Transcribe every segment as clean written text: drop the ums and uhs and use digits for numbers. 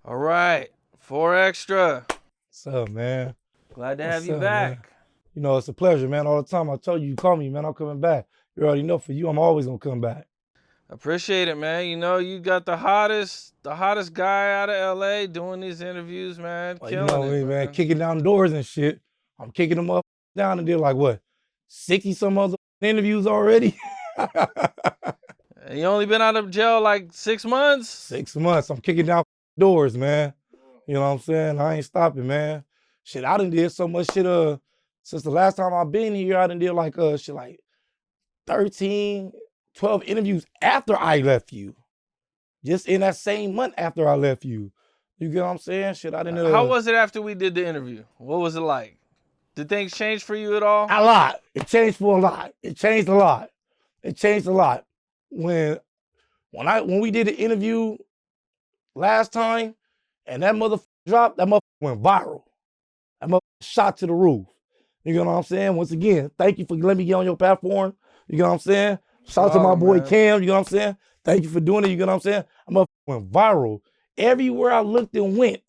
All right, 4Extra. What's up, man? Glad to have What's you up, back. man? You know, it's a pleasure, man. All the time. I told you, you call me, man. I'm coming back. You already know for you, I'm always gonna come back. Appreciate it, man. You know, you got the hottest guy out of LA doing these interviews, man. Like, you Killing know it, me, man. man. Kicking down doors and shit. I'm kicking them up, down, and did like what, 60 some other interviews already. And you only been out of jail like 6 months? 6 months. I'm kicking down doors, man. You know what I'm saying? I ain't stopping, man. Shit, I done did so much shit. Since the last time I've been here, I done did like shit like 13, 12 interviews after I left you. Just in that same month after I left you. You get what I'm saying? Shit, I didn't. How was it after we did the interview? What was it like? Did things change for you at all? A lot. It changed for a lot. It changed a lot. It changed a lot. When we did the interview last time and that motherfucker dropped, that motherfucker went viral. That motherfucker shot to the roof. You know what I'm saying? Once again, thank you for letting me get on your platform. You know what I'm saying? Shout out to my boy man. Cam, you know what I'm saying? Thank you for doing it, you know what I'm saying? That motherfucker went viral. Everywhere I looked and went,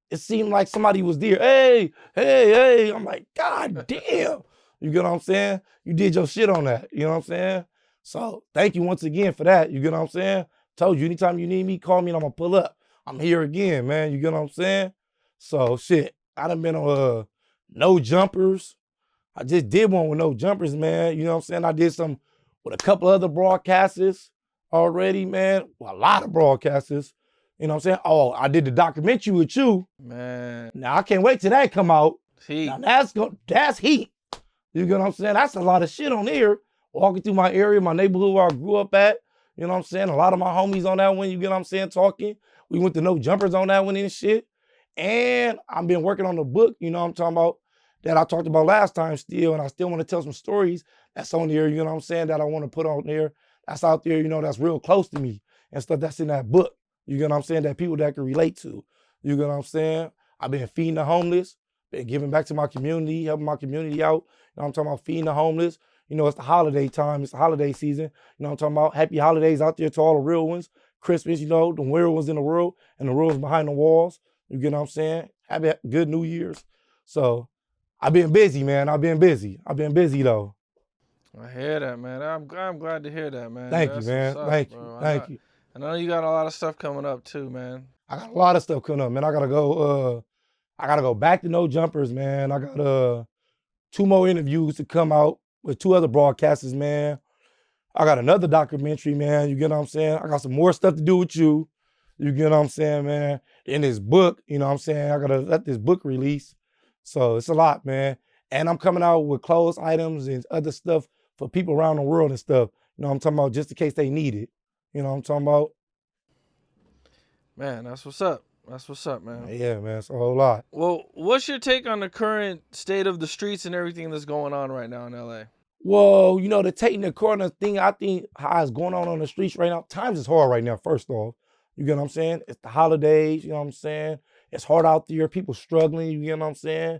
it seemed like somebody was there. Hey, hey, hey. I'm like, God damn. You get what I'm saying? You did your shit on that. You know what I'm saying? So thank you once again for that. You get what I'm saying? Told you, anytime you need me, call me and I'm gonna pull up. I'm here again, man. You get what I'm saying? So shit, I done been on No Jumpers. I just did one with No Jumpers, man. You know what I'm saying? I did some with a couple other broadcasters already, man. Well, a lot of broadcasters. You know what I'm saying? Oh, I did the documentary with you. Man. Now I can't wait till that come out. Heat. Now that's heat. You get what I'm saying? That's a lot of shit on here. Walking through my area, my neighborhood where I grew up at. You know what I'm saying? A lot of my homies on that one, you get what I'm saying, talking. We went to No Jumpers on that one and shit. And I've been working on the book, you know what I'm talking about, that I talked about last time still, and I still want to tell some stories that's on there, you know what I'm saying, that I want to put on there. That's out there, you know, that's real close to me and stuff that's in that book. You get what I'm saying? That people that can relate to. You get what I'm saying? I've been feeding the homeless, been giving back to my community, helping my community out. You know what I'm talking about? Feeding the homeless. You know, it's the holiday time. It's the holiday season. You know what I'm talking about? Happy holidays out there to all the real ones. Christmas, you know, the real ones in the world and the real ones behind the walls. You get what I'm saying? Happy good New Year's. So I've been busy, man. I've been busy though. I hear that, man. I'm glad to hear that, man. Thank you, man. Thank you. Thank you. I know you got a lot of stuff coming up too, man. I got a lot of stuff coming up, man. I gotta go back to No Jumpers, man. I got 2 more interviews to come out with 2 other broadcasters, man. I got another documentary, man. You get what I'm saying? I got some more stuff to do with you. You get what I'm saying, man? In this book, you know what I'm saying? I gotta let this book release. So it's a lot, man. And I'm coming out with clothes items and other stuff for people around the world and stuff. You know what I'm talking about? Just in case they need it. You know what I'm talking about? Man, that's what's up. That's what's up, man. Yeah, man. It's a whole lot. Well, what's your take on the current state of the streets and everything that's going on right now in LA? Well, you know, the taking the corner thing, I think how it's going on the streets right now, times is hard right now, first off. You get what I'm saying? It's the holidays, you know what I'm saying? It's hard out there. People struggling, you get what I'm saying?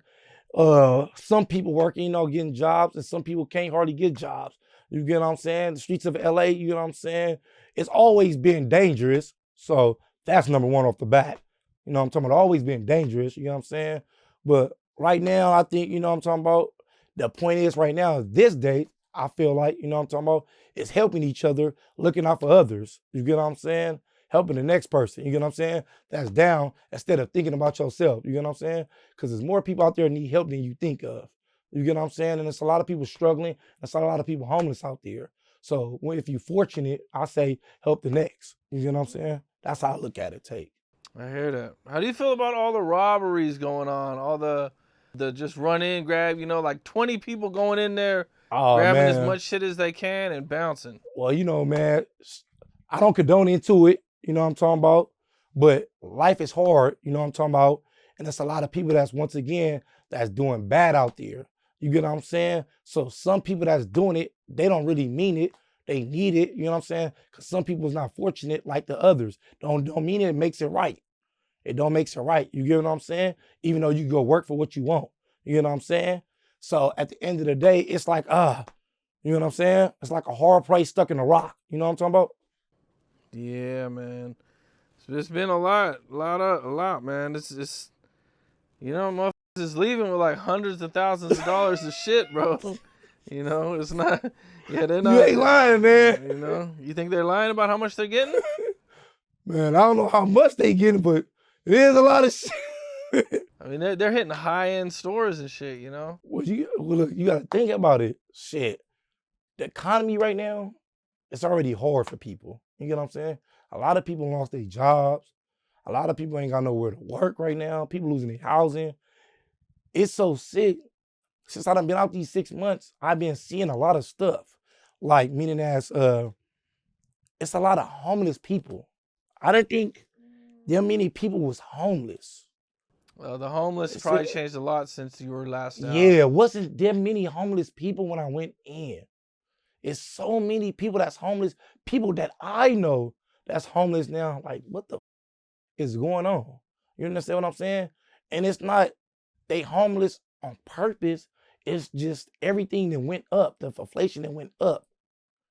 Some people working, you know, getting jobs, and some people can't hardly get jobs. You get what I'm saying? The streets of LA, you know what I'm saying? It's always been dangerous. So that's number one off the bat. You know what I'm talking about? Always been dangerous, you know what I'm saying? But right now, I think, you know what I'm talking about? The point is right now, this day, I feel like, you know what I'm talking about, is helping each other, looking out for others. You get what I'm saying? Helping the next person, you get what I'm saying? That's down instead of thinking about yourself, you get what I'm saying? Because there's more people out there that need help than you think of. You get what I'm saying? And there's a lot of people struggling. There's a lot of people homeless out there. So if you're fortunate, I say help the next. You get what I'm saying? That's how I look at it, Tate. I hear that. How do you feel about all the robberies going on? All the just run in, grab, you know, like 20 people going in there, grabbing as much shit as they can and bouncing. Well, you know, man, I don't condone into it, you know what I'm talking about? But life is hard, you know what I'm talking about? And there's a lot of people that's, once again, that's doing bad out there. You get what I'm saying? So some people that's doing it, they don't really mean it. They need it, you know what I'm saying? Because some people's not fortunate like the others. Don't mean it makes it right. It don't make it right. You get what I'm saying? Even though you go work for what you want. You know what I'm saying? So at the end of the day, it's like, you know what I'm saying? It's like a hard place stuck in a rock. You know what I'm talking about? Yeah, man. It's been a lot, man. It's motherfuckers is leaving with like hundreds of thousands of dollars of shit, bro. It's not. Yeah, they're not. You ain't lying, man. You think they're lying about how much they're getting? Man, I don't know how much they getting, but it is a lot of shit. I mean, they're hitting high-end stores and shit, Well, look, you got to think about it. Shit, the economy right now, it's already hard for people. You get what I'm saying? A lot of people lost their jobs. A lot of people ain't got nowhere to work right now. People losing their housing. It's so sick. Since I've been out these 6 months, I've been seeing a lot of stuff. Like, meaning as, it's a lot of homeless people. I didn't think that many people was homeless. Well, the homeless probably changed a lot since you were last out. Yeah, wasn't there many homeless people when I went in? It's so many people that's homeless, people that I know that's homeless now. Like, what the is going on? You understand what I'm saying? And it's not they homeless on purpose. It's just everything that went up, the inflation that went up.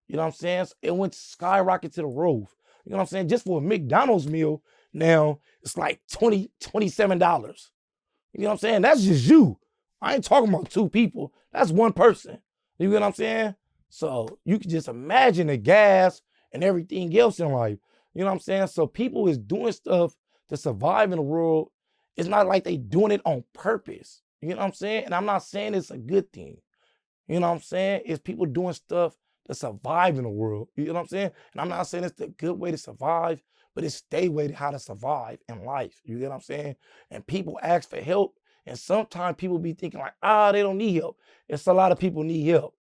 You know what I'm saying? It went skyrocket to the roof. You know what I'm saying? Just for a McDonald's meal, now it's like $27. You know what I'm saying? That's just you. I ain't talking about two people. That's one person. You know what I'm saying? So you can just imagine the gas and everything else in life. You know what I'm saying? So people is doing stuff to survive in the world. It's not like they doing it on purpose. You know what I'm saying? And I'm not saying it's a good thing. You know what I'm saying? It's people doing stuff to survive in the world. You know what I'm saying? And I'm not saying it's the good way to survive, but it's their way to how to survive in life. You get what I'm saying? And people ask for help. And sometimes people be thinking like, they don't need help. It's a lot of people need help.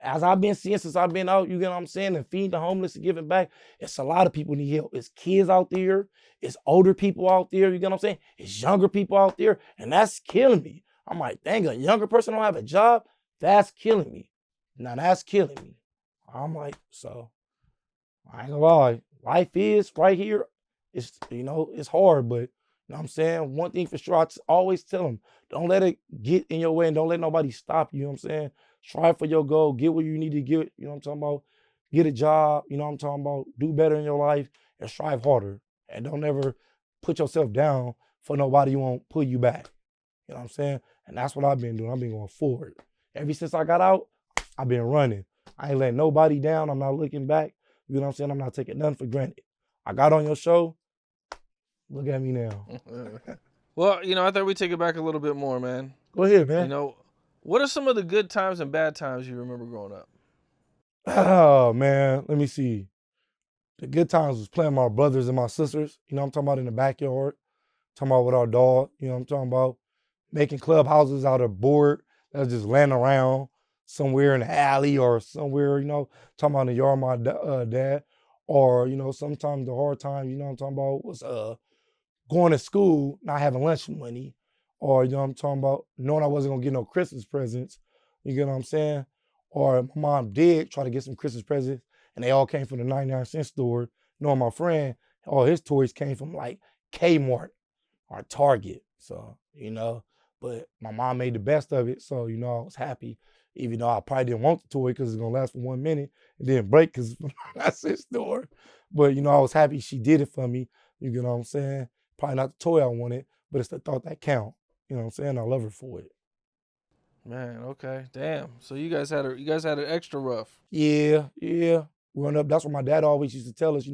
As I've been seeing since I've been out, you get what I'm saying, and feeding the homeless and giving back, it's a lot of people need help. It's kids out there. It's older people out there. You get what I'm saying? It's younger people out there. And that's killing me. I'm like, dang, a younger person don't have a job? That's killing me. Now that's killing me. I'm like, so I ain't gonna lie. Life is right here. It's, it's hard, but you know what I'm saying? One thing for sure, I always tell them, don't let it get in your way and don't let nobody stop you. You know what I'm saying? Strive for your goal. Get where you need to get. You know what I'm talking about? Get a job. You know what I'm talking about? Do better in your life and strive harder. And don't ever put yourself down for nobody who won't pull you back. You know what I'm saying? And that's what I've been doing. I've been going forward. Ever since I got out, I've been running. I ain't letting nobody down. I'm not looking back. You know what I'm saying? I'm not taking nothing for granted. I got on your show. Look at me now. Well, I thought we'd take it back a little bit more, man. Go ahead, man. What are some of the good times and bad times you remember growing up? Oh, man. Let me see. The good times was playing with my brothers and my sisters. You know what I'm talking about, in the backyard. Talking about with our dog. You know what I'm talking about. Making clubhouses out of board that was just laying around somewhere in the alley or somewhere, talking about in the yard of my dad. Or, sometimes the hard time, you know what I'm talking about, was going to school, not having lunch money. Or, what I'm talking about, knowing I wasn't going to get no Christmas presents. You get what I'm saying? Or my mom did try to get some Christmas presents, and they all came from the 99-cent store. Knowing my friend, all his toys came from like Kmart or Target. So, but my mom made the best of it. So, I was happy, even though I probably didn't want the toy because it's going to last for 1 minute. It didn't break because it's from the 99-cent store. But, I was happy she did it for me. You get what I'm saying? Probably not the toy I wanted, but it's the thought that count. You know what I'm saying? I love her for it. Man, okay. Damn. So you guys had it extra rough. Yeah. Growing up, that's what my dad always used to tell us,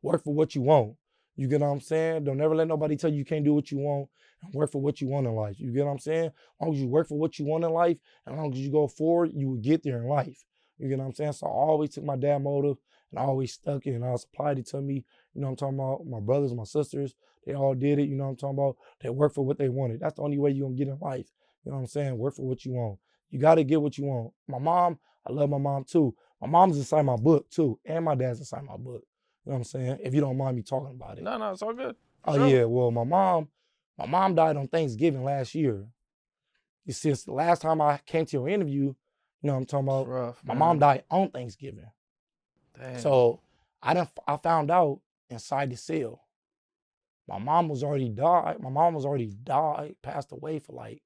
work for what you want. You get what I'm saying? Don't ever let nobody tell you can't do what you want, and work for what you want in life. You get what I'm saying? As long as you work for what you want in life, and as long as you go forward, you will get there in life. You get what I'm saying? So I always took my dad's motive, and I always stuck it, and I applied it to me. You know what I'm talking about? My brothers, my sisters, they all did it. You know what I'm talking about? They worked for what they wanted. That's the only way you're going to get in life. You know what I'm saying? Work for what you want. You got to get what you want. My mom, I love my mom too. My mom's inside my book too, and my dad's inside my book. You know what I'm saying? If you don't mind me talking about it. No, it's all good. Oh, yeah. Well, my mom died on Thanksgiving last year. Since the last time I came to your interview, you know what I'm talking about? Rough, my mom died on Thanksgiving. Damn. So I found out inside the cell. My mom was already died, passed away for like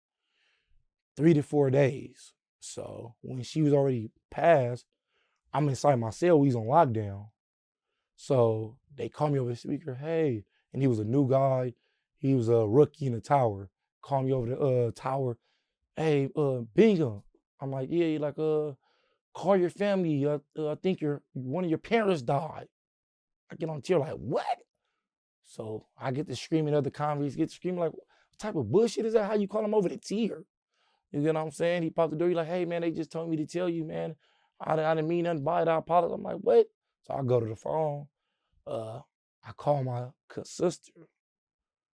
3 to 4 days. So when she was already passed, I'm inside my cell. We was on lockdown. So they call me over the speaker. Hey, and he was a new guy. He was a rookie in the tower. Called me over the tower. Hey, Bingham. I'm like, yeah. He like, call your family. I think one of your parents died. I get on the chair like, what? So I get to screaming, other convicts get to screaming like, what type of bullshit is that? How you call him over the tier? You get what I'm saying? He popped the door. He like, hey, man, they just told me to tell you, man. I didn't mean nothing by it. I apologize. I'm like, what? So I go to the phone. I call my sister.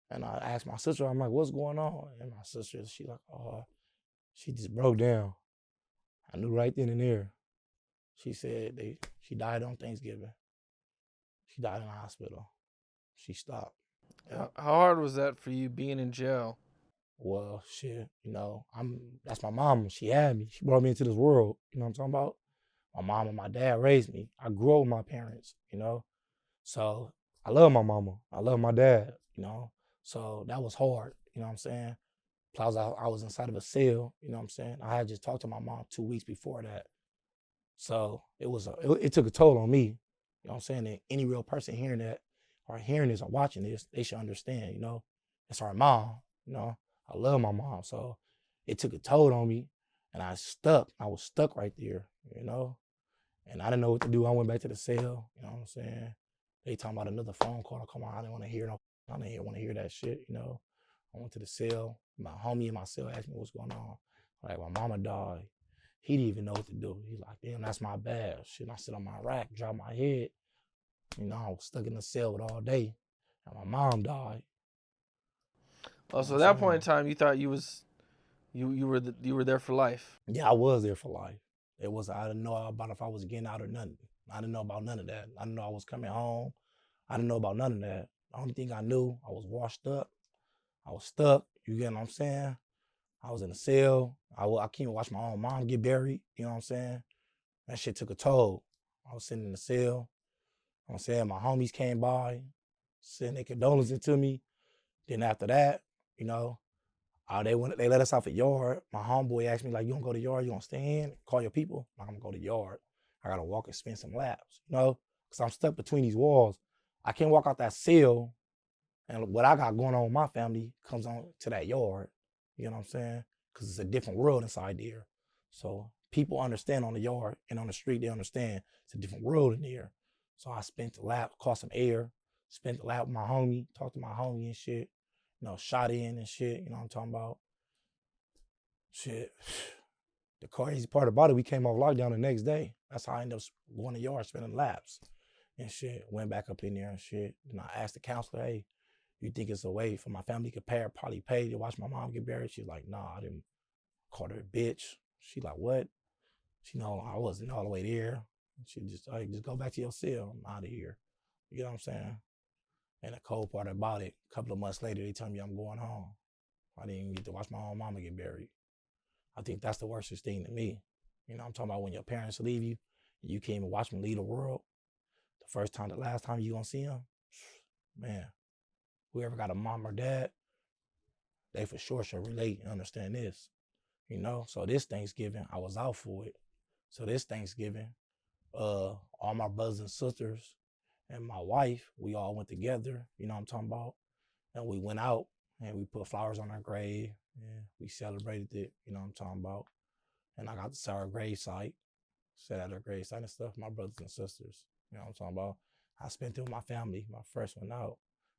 And I ask my sister, I'm like, what's going on? And my sister, she like, oh, she just broke down. I knew right then and there. She said she died on Thanksgiving. She died in the hospital. She stopped. How hard was that for you being in jail? Well, shit, that's my mama. She had me. She brought me into this world. You know what I'm talking about? My mom and my dad raised me. I grew up with my parents, So I love my mama. I love my dad, So that was hard, you know what I'm saying? Plus I was inside of a cell, you know what I'm saying? I had just talked to my mom 2 weeks before that. So it took a toll on me, you know what I'm saying? And any real person hearing that or hearing this or watching this, they should understand, It's our mom, I love my mom. So it took a toll on me and I was stuck right there, And I didn't know what to do. I went back to the cell, you know what I'm saying? They talking about another phone call to come on. I didn't want to hear that shit, I went to the cell. My homie in my cell asked me what's going on. Like, my mama died. He didn't even know what to do. He's like, damn, that's my bad. Shit, I sit on my rack, drop my head. I was stuck in the cell with all day. And my mom died. Oh, so at that point in time, you thought you were there for life. Yeah, I was there for life. I didn't know about if I was getting out or nothing. I didn't know about none of that. I didn't know I was coming home. I didn't know about none of that. The only thing I knew, I was washed up. I was stuck. You get what I'm saying? I was in a cell. I can't even watch my own mom get buried. You know what I'm saying? That shit took a toll. I was sitting in the cell. You know what I'm saying? My homies came by, sending their condolences to me. Then after that, they let us out the yard. My homeboy asked me, like, you gonna go to the yard? You gonna stay in? Call your people? I'm gonna go to the yard. I gotta walk and spin some laps, Because I'm stuck between these walls. I can't walk out that cell and what I got going on with my family comes on to that yard. You know what I'm saying? Because it's a different world inside there. So people understand on the yard and on the street, they understand it's a different world in there. So I spent the lap, caught some air, spent the lap with my homie, talked to my homie and shit, shot in and shit, you know what I'm talking about? Shit. The crazy part about it, we came off lockdown the next day. That's how I ended up going to the yard, spending laps and shit. Went back up in there and shit. And I asked the counselor, hey, you think it's a way for my family to probably pay to watch my mom get buried? She's like, nah, I didn't. Call her a bitch. She like, what? She know I wasn't all the way there. She just go back to your cell. I'm out of here. You know what I'm saying? And the cold part about it, a couple of months later, they tell me I'm going home. I didn't even get to watch my own mama get buried. I think that's the worstest thing to me. I'm talking about when your parents leave you, and you can't even watch them leave the world. The last time you gonna see them, man, whoever got a mom or dad, they for sure should relate and understand this. So this Thanksgiving, I was out for it. So this Thanksgiving, all my brothers and sisters and my wife, we all went together, you know what I'm talking about? And we went out and we put flowers on our grave and we celebrated it, you know what I'm talking about? And I got to see our grave site, sat at our grave site and stuff, my brothers and sisters, you know what I'm talking about? I spent it with my family, my first one out.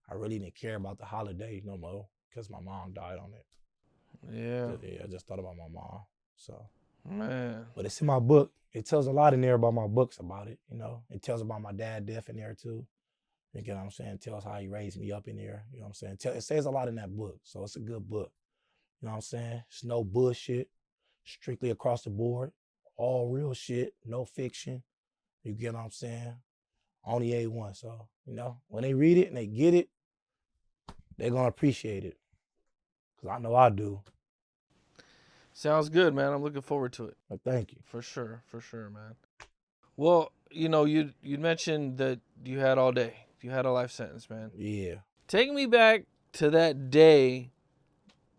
I really didn't care about the holiday no more because my mom died on it. Yeah. I just thought about my mom. So, man. But it's in my book. It tells a lot in there about my books about it, It tells about my dad's death in there too. You know what I'm saying? It tells how he raised me up in there. You know what I'm saying? It says a lot in that book. So it's a good book. You know what I'm saying? It's no bullshit. Strictly across the board. All real shit. No fiction. You get what I'm saying? Only A1. So, when they read it and they get it, they're going to appreciate it. Because I know I do. Sounds good, man. I'm looking forward to it. Well, thank you. For sure, man. Well, you mentioned that you had all day. You had a life sentence, man. Yeah. Take me back to that day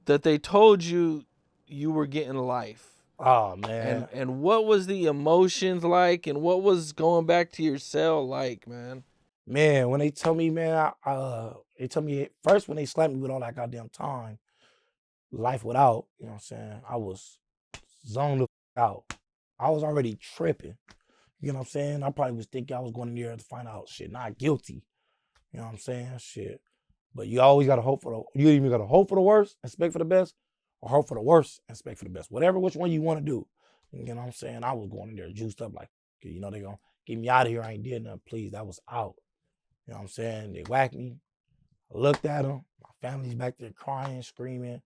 that they told you were getting life. Oh, man. And what was the emotions like, and what was going back to your cell like, man? Man, when they told me, man, They told me first when they slapped me with all that goddamn time, life without, you know what I'm saying? I was zoned the out. I was already tripping. You know what I'm saying? I probably was thinking I was going in there to find out shit, not guilty. You know what I'm saying? Shit. But you always gotta hope for you either gotta hope for the worst, expect for the best, or hope for the worst, expect for the best. Whatever which one you want to do. You know what I'm saying? I was going in there juiced up like, you know, they gonna get me out of here. I ain't did nothing, please. That was out. You know what I'm saying? They whacked me. I looked at them. My family's back there crying, screaming.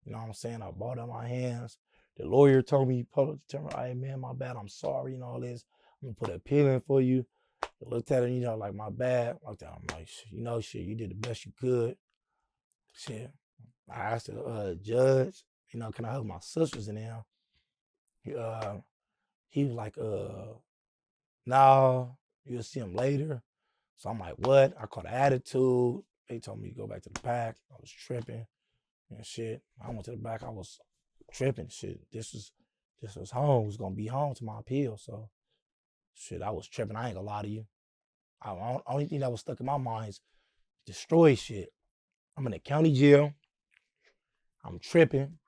You know what I'm saying? I balled up my hands. The lawyer told me, hey man, my bad, I'm sorry and all this. I'm gonna put an appeal in for you. I looked at it, you know, like my bad. I looked at him like, you know, shit, you did the best you could. Shit. I asked the judge, you know, can I help my sisters in there? He was like, no, you'll see him later. So I'm like, what? I caught an attitude. They told me to go back to the pack. I was tripping and shit. I went to the back. I was tripping shit. This was home. It was gonna be home to my appeal. So shit, I was tripping. I ain't gonna lie to you. Only thing that was stuck in my mind is destroy shit. I'm in the county jail. I'm tripping.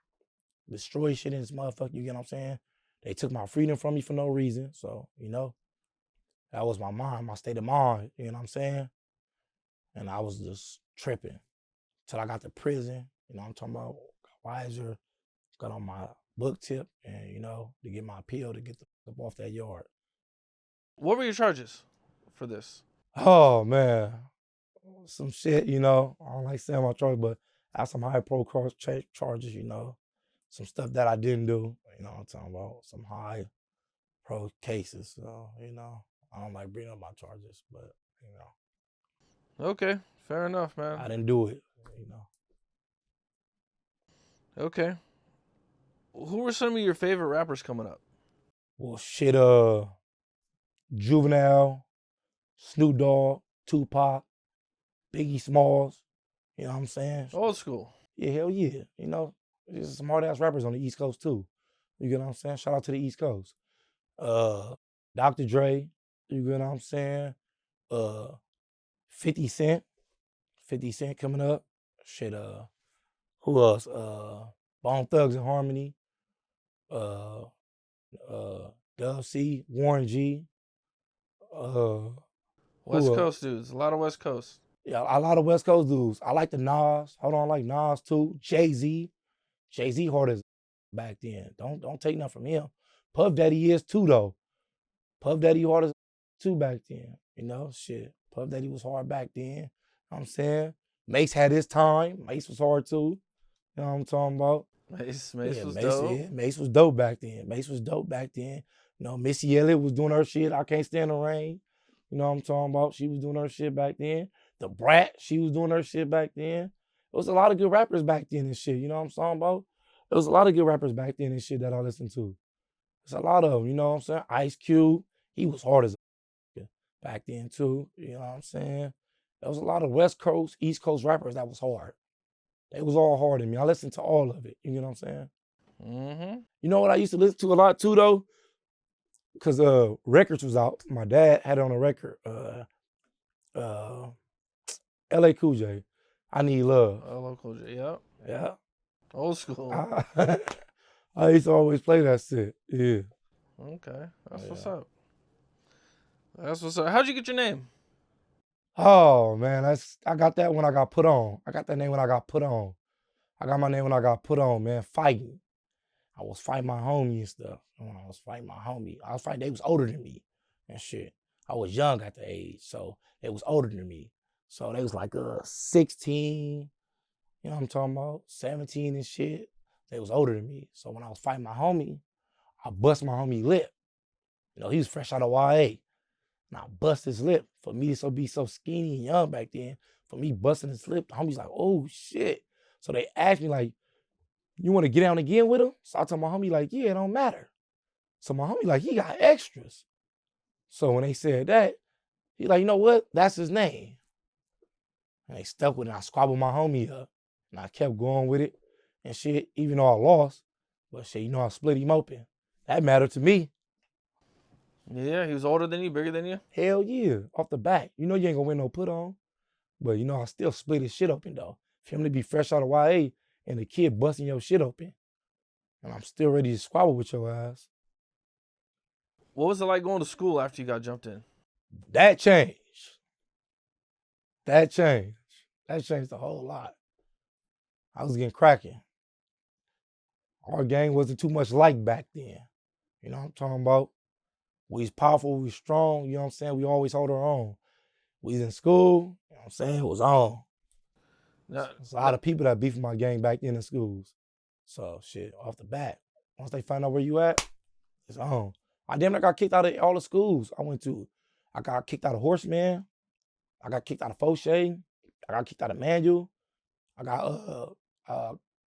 Destroy shit in this motherfucker, you get what I'm saying? They took my freedom from me for no reason. So, you know, that was my mind, my state of mind, you know what I'm saying? And I was just tripping till I got to prison. You know what I'm talking about? Got wiser, got on my book tip, and, you know, to get my appeal to get the fuck off that yard. What were your charges for this? Oh, man. Some shit, you know. I don't like saying my charges, but I have some high pro charges, you know. Some stuff that I didn't do, you know what I'm talking about? Some high pro cases, so, you know. I don't like bringing up my charges, but, you know. Okay, fair enough, man. I didn't do it, you know. Okay. Who were some of your favorite rappers coming up? Well, shit, Juvenile, Snoop Dogg, Tupac, Biggie Smalls, you know what I'm saying? Old school. Yeah, hell yeah. You know, there's some hard ass rappers on the East Coast too. You get what I'm saying? Shout out to the East Coast. Dr. Dre, you get what I'm saying? 50 Cent. 50 Cent coming up. Shit, who else? Bone Thugs and Harmony. Dub C, Warren G. West Coast dudes. A lot of West Coast. Yeah, a lot of West Coast dudes. I like the Nas. Hold on, I like Nas too. Jay-Z. Jay-Z hard as back then. Don't take nothing from him. Puff Daddy is too though. Puff Daddy hard as too back then. You know, shit. Puff Daddy was hard back then. You know what I'm saying? Mace had his time. Mace was hard too. You know what I'm talking about? Mace was dope. Yeah, Mace was dope back then. Mace was dope back then. You know, Missy Elliott was doing her shit. I Can't Stand the Rain. You know what I'm talking about? She was doing her shit back then. The Brat, she was doing her shit back then. There was a lot of good rappers back then and shit. You know what I'm talking about? There was a lot of good rappers back then and shit that I listened to. There's a lot of them, you know what I'm saying? Ice Cube, he was hard as a back then too. You know what I'm saying? There was a lot of West Coast, East Coast rappers that was hard. They was all hard in me. I listened to all of it. You know what I'm saying? Mm-hmm. You know what I used to listen to a lot too though? Because records was out. My dad had it on a record. L.A. Cool J. I Need Love. L.A. Cool J, yep. Yeah. Old school. I used to always play that shit. Yeah. Okay. That's what's up. That's what's up. How'd you get your name? Oh man, I got that when I got put on. I got that name when I got put on. I got my name when I got put on, man. Fightin. I was fighting my homie and stuff. When I was fighting my homie, I was fighting, they was older than me and shit. I was young at the age, so they was older than me. So they was like 16, you know what I'm talking about? 17 and shit. They was older than me. So when I was fighting my homie, I bust my homie lip. You know, he was fresh out of YA. And I bust his lip. For me to be so skinny and young back then, for me busting his lip, the homie's like, oh shit. So they asked me like, you want to get down again with him? So I told my homie like, yeah, it don't matter. So my homie like, he got extras. So when they said that, he like, you know what? That's his name. And they stuck with it. I squabbled my homie up. And I kept going with it and shit, even though I lost. But shit, you know, I split him open. That mattered to me. Yeah, he was older than you, bigger than you? Hell yeah, off the bat. You know you ain't gonna win no put on. But, you know, I still split his shit open, though. For him to be fresh out of YA and the kid busting your shit open, and I'm still ready to squabble with your ass. What was it like going to school after you got jumped in? That changed. That changed. That changed a whole lot. I was getting cracking. Our gang wasn't too much like back then. You know what I'm talking about? We was powerful, we was strong, you know what I'm saying? We always hold our own. We was in school, you know what I'm saying? It was on. There's a lot of people that beefed my gang back then in schools. So shit, off the bat, once they find out where you at, it's on. I damn near got kicked out of all the schools I went to. I got kicked out of Horseman. I got kicked out of Fauché. I got kicked out of Manual. I got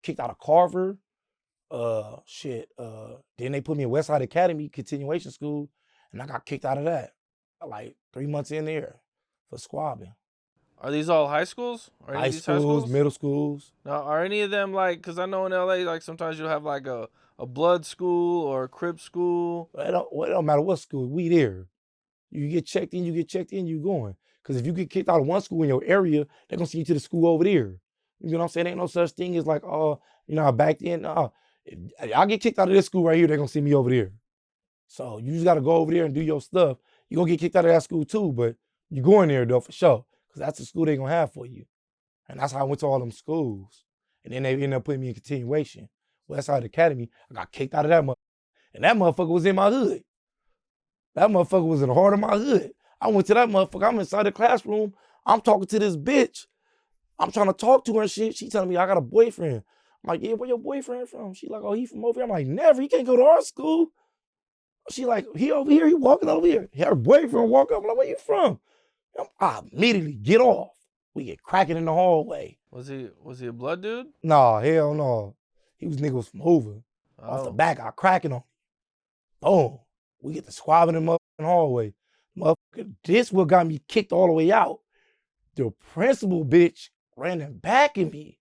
kicked out of Carver. Then they put me in Westside Academy continuation school, and I got kicked out of that like 3 months in there for squabbing. Are these all high schools? High schools, middle schools. Now, are any of them like? Because I know in LA, like sometimes you'll have like a blood school or a crip school. It don't matter what school. We there. You get checked in, you going. Because if you get kicked out of one school in your area, they're gonna send you to the school over there. You know what I'm saying? Ain't no such thing as like, back then, if I get kicked out of this school right here, they're gonna send me over there. So you just gotta go over there and do your stuff. You're gonna get kicked out of that school too, but you're going there though for sure. Because that's the school they're gonna have for you. And that's how I went to all them schools. And then they ended up putting me in continuation. Westside Academy, I got kicked out of that motherfucker. And that motherfucker was in my hood. That motherfucker was in the heart of my hood. I went to that motherfucker, I'm inside the classroom, I'm talking to this bitch. I'm trying to talk to her and shit. She telling me I got a boyfriend. I'm like, yeah, where your boyfriend from? She like, oh, he from over here. I'm like, never, he can't go to our school. She like, he over here, he walking over here. Her boyfriend walk up, I'm like, where you from? I immediately get off. We get cracking in the hallway. Was he a blood dude? Nah, hell no. He was niggas from Hoovers. Oh. Off the back, I cracking on him. Boom. We get to squabbing in the hallway. Motherfucker, this what got me kicked all the way out. The principal bitch ran in back at me.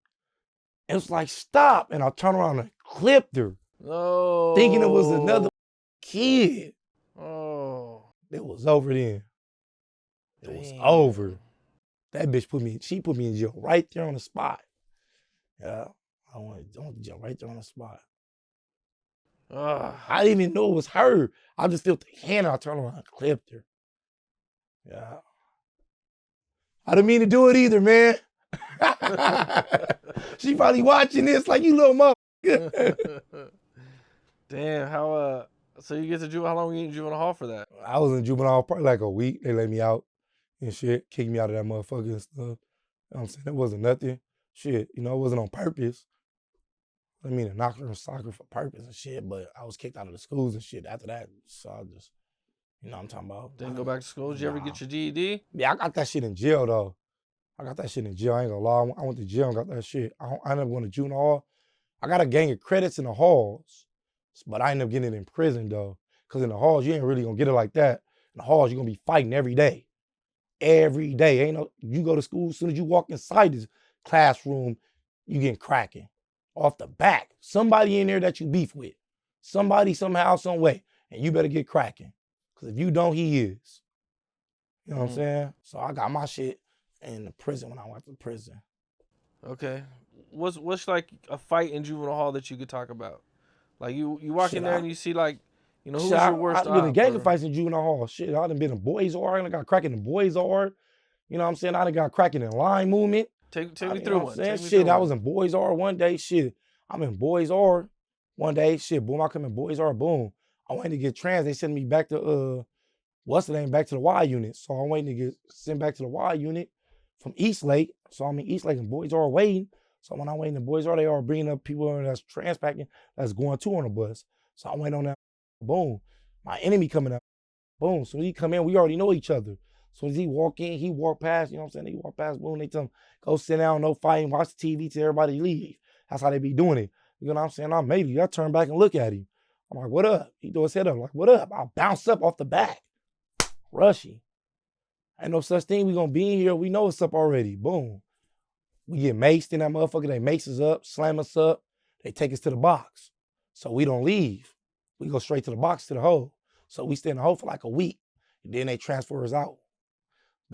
It was like, stop. And I turned around and clipped her. Oh. Thinking it was another kid. Oh. It was over then. It was over. That bitch put me in jail right there on the spot. Yeah. I went to jail right there on the spot. I didn't even know it was her. I just felt the hand. I turned around and clipped her. Yeah. I didn't mean to do it either, man. She probably watching this like, you little motherfucker. Damn, so you get to juvenile, how long were you in juvenile hall for that? I was in juvenile probably like a week. They let me out and shit, kicked me out of that motherfucker and stuff. You know what I'm saying? It wasn't nothing. Shit, it wasn't on purpose. I mean, to knock her in soccer for purpose and shit, but I was kicked out of the schools and shit after that. So I just, you know what I'm talking about. Didn't go back to school? Did you ever get your GED? Yeah, I got that shit in jail, though. I got that shit in jail. I ain't gonna lie. I went to jail and got that shit. I ended up going to juvenile hall. I got a gang of credits in the halls, but I ended up getting it in prison, though. Because in the halls, you ain't really gonna get it like that. In the halls, you're gonna be fighting every day. Every day. You go to school, as soon as you walk inside this classroom, you getting cracking. Off the back. Somebody in there that you beef with. Somebody, somehow, some way. And you better get cracking. Because if you don't, he is. You know what I'm saying? So I got my shit in the prison when I went to prison. Okay. What's like a fight in juvenile hall that you could talk about? Like you walk in there and you see like, who's your worst op? I've been in gang fights in juvenile hall. Shit, I done been in boys' R. I done got cracking in boys' R. You know what I'm saying? I done got cracking in line movement. Take me through one. I was in boys' R one day. Shit, I'm in boys' R one day. Shit, boom, I come in boys' R. Boom. I waiting to get trans. They send me back to back to the Y unit. So I'm waiting to get sent back to the Y unit from Eastlake. So I'm in Eastlake and boys are waiting. So when I'm waiting in boys are, they are bringing up people that's transpacking that's going to on the bus. So I'm waiting on that. Boom. My enemy coming up. Boom. So he come in, we already know each other. So as he walk in, he walk past, you know what I'm saying? He walk past, boom, they tell him, go sit down, no fighting, watch the TV till everybody leave. That's how they be doing it. You know what I'm saying? I'm maybe, I turn back and look at him. I'm like, what up? He throw his head up, like, what up? I bounce up off the back. Rushy. Ain't no such thing. We gonna be in here. We know what's up already. Boom. We get maced in that motherfucker. They mace us up, slam us up. They take us to the box. So we don't leave. We go straight to the box, to the hole. So we stay in the hole for like a week. And then they transfer us out.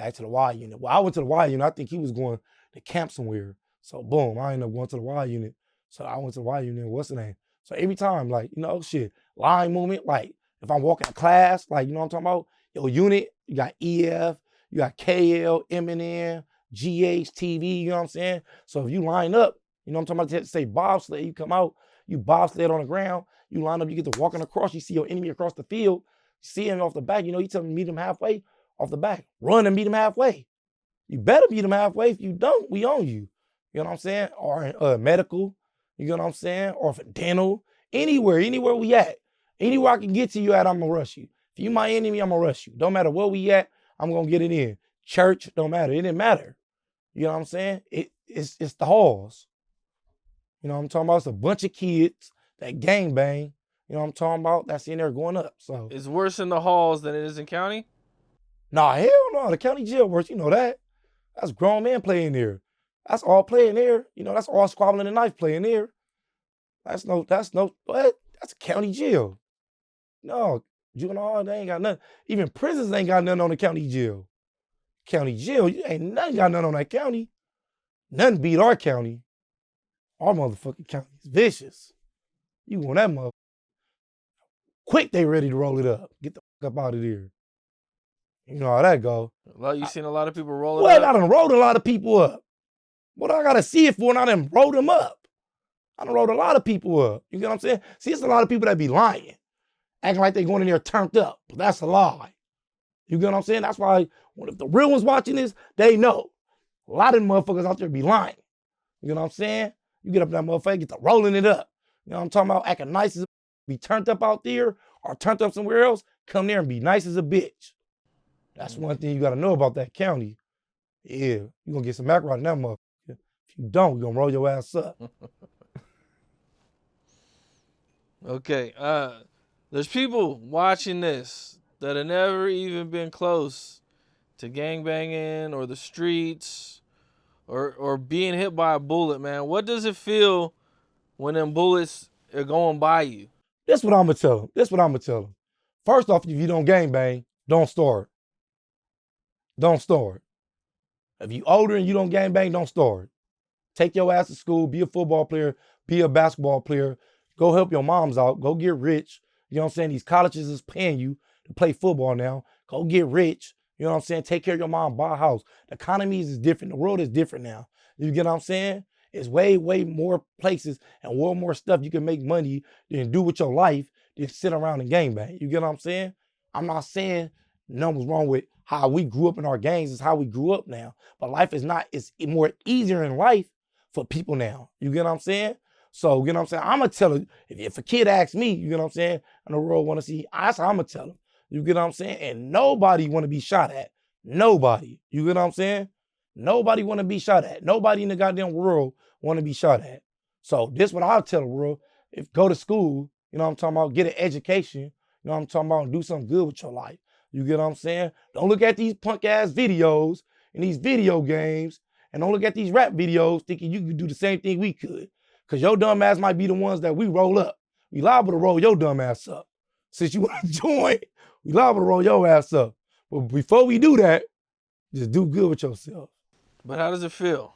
back to the Y unit. Well, I went to the Y unit. I think he was going to camp somewhere. So boom, I ended up going to the Y unit. So I went to the Y unit. What's the name? So every time, like, you know, shit, line movement, like if I'm walking to class, like, you know what I'm talking about? Your unit, you got EF, you got KL, MNN, GH, TV, you know what I'm saying? So if you line up, you know what I'm talking about? Say bobsled, you come out, you bobsled on the ground, you line up, you get to walking across, you see your enemy across the field, you see him off the back, you know, you tell him to meet him halfway, off the back, run and meet him halfway. You better meet him halfway. If you don't, we own you. You know what I'm saying? Or medical, you know what I'm saying? Or for dental, anywhere we at. Anywhere I can get to you at, I'm gonna rush you. If you my enemy, I'm gonna rush you. Don't matter where we at, I'm gonna get it in. Church, don't matter. It didn't matter. You know what I'm saying? It's the halls. You know what I'm talking about? It's a bunch of kids that gang bang. You know what I'm talking about? That's in there going up. So it's worse in the halls than it is in county? Nah, hell no. The county jail worse. You know that. That's grown men playing there. That's all playing there. You know, that's all squabbling a knife playing there. That's what? That's a county jail. No, juvenile, they ain't got nothing. Even prisons ain't got nothing on the county jail. County jail, you ain't nothing got nothing on that county. Nothing beat our county. Our motherfucking county is vicious. You want that motherfucker. Quick, they ready to roll it up. Get the fuck up out of there. You know how that go. You seen a lot of people roll it well, up? I done rolled a lot of people up. What I gotta see it for, and I done rolled them up. I done rolled a lot of people up. You get what I'm saying? See, it's a lot of people that be lying, acting like they going in there turned up. But that's a lie. You get what I'm saying? That's why if the real ones watching this, they know. A lot of them motherfuckers out there be lying. You know what I'm saying? You get up that motherfucker, get to rolling it up. You know what I'm talking about? Acting nice as a be turned up out there or turned up somewhere else, come there and be nice as a bitch. That's one thing you gotta know about that county. Yeah, you're gonna get some macaroni in that motherfucker. If you don't, we're gonna roll your ass up. Okay, there's people watching this that have never even been close to gangbanging or the streets or being hit by a bullet, man. What does it feel when them bullets are going by you? This what I'm gonna tell them. First off, if you don't gangbang, don't start. Don't start. If you older and you don't gangbang, don't start. Take your ass to school, be a football player, be a basketball player, go help your moms out, go get rich. You know what I'm saying? These colleges is paying you to play football now. Go get rich. You know what I'm saying? Take care of your mom, buy a house. The economy is different. The world is different now. You get what I'm saying? It's way, way more places and way more stuff you can make money than do with your life than sit around and gangbang. You get what I'm saying? I'm not saying nothing's wrong with how we grew up in our gangs. It's how we grew up now. But life is not, it's more easier in life for people now. You get what I'm saying? So, you know what I'm saying? I'm going to tell her, if a kid asks me, you get what I'm saying, and the world want to see, that's how I'm going to tell them. You get what I'm saying? And nobody want to be shot at. Nobody. You get what I'm saying? Nobody want to be shot at. Nobody in the goddamn world want to be shot at. So this what I'll tell the world. If go to school, you know what I'm talking about, get an education, you know what I'm talking about, and do something good with your life. You get what I'm saying? Don't look at these punk ass videos and these video games, and don't look at these rap videos thinking you could do the same thing we could. Because your dumb ass might be the ones that we roll up. We liable to roll your dumb ass up. Since you want to join, we liable to roll your ass up. But before we do that, just do good with yourself. But how does it feel?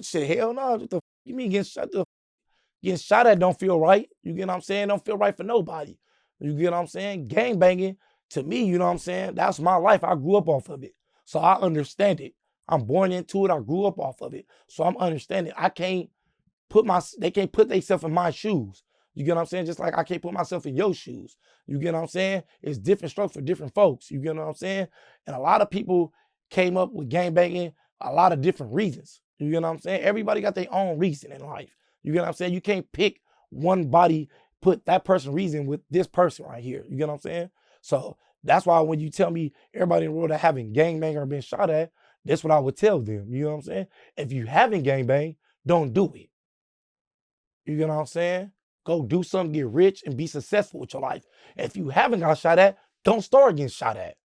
Shit, hell no. What the you mean getting shot at don't feel right? You get what I'm saying? Don't feel right for nobody. You get what I'm saying? Gang banging, to me, you know what I'm saying? That's my life. I grew up off of it. So I understand it. I'm born into it. I grew up off of it. So I'm understanding. They can't put themselves in my shoes. You get what I'm saying? Just like I can't put myself in your shoes. You get what I'm saying? It's different strokes for different folks. You get what I'm saying? And a lot of people came up with gangbanging a lot of different reasons. You get what I'm saying? Everybody got their own reason in life. You get what I'm saying? You can't pick one body, put that person reason with this person right here. You get what I'm saying? So that's why when you tell me everybody in the world that having gangbang or been shot at, that's what I would tell them. You know what I'm saying? If you haven't gangbang, don't do it. You get what I'm saying? Go do something, get rich, and be successful with your life. If you haven't got shot at, don't start getting shot at.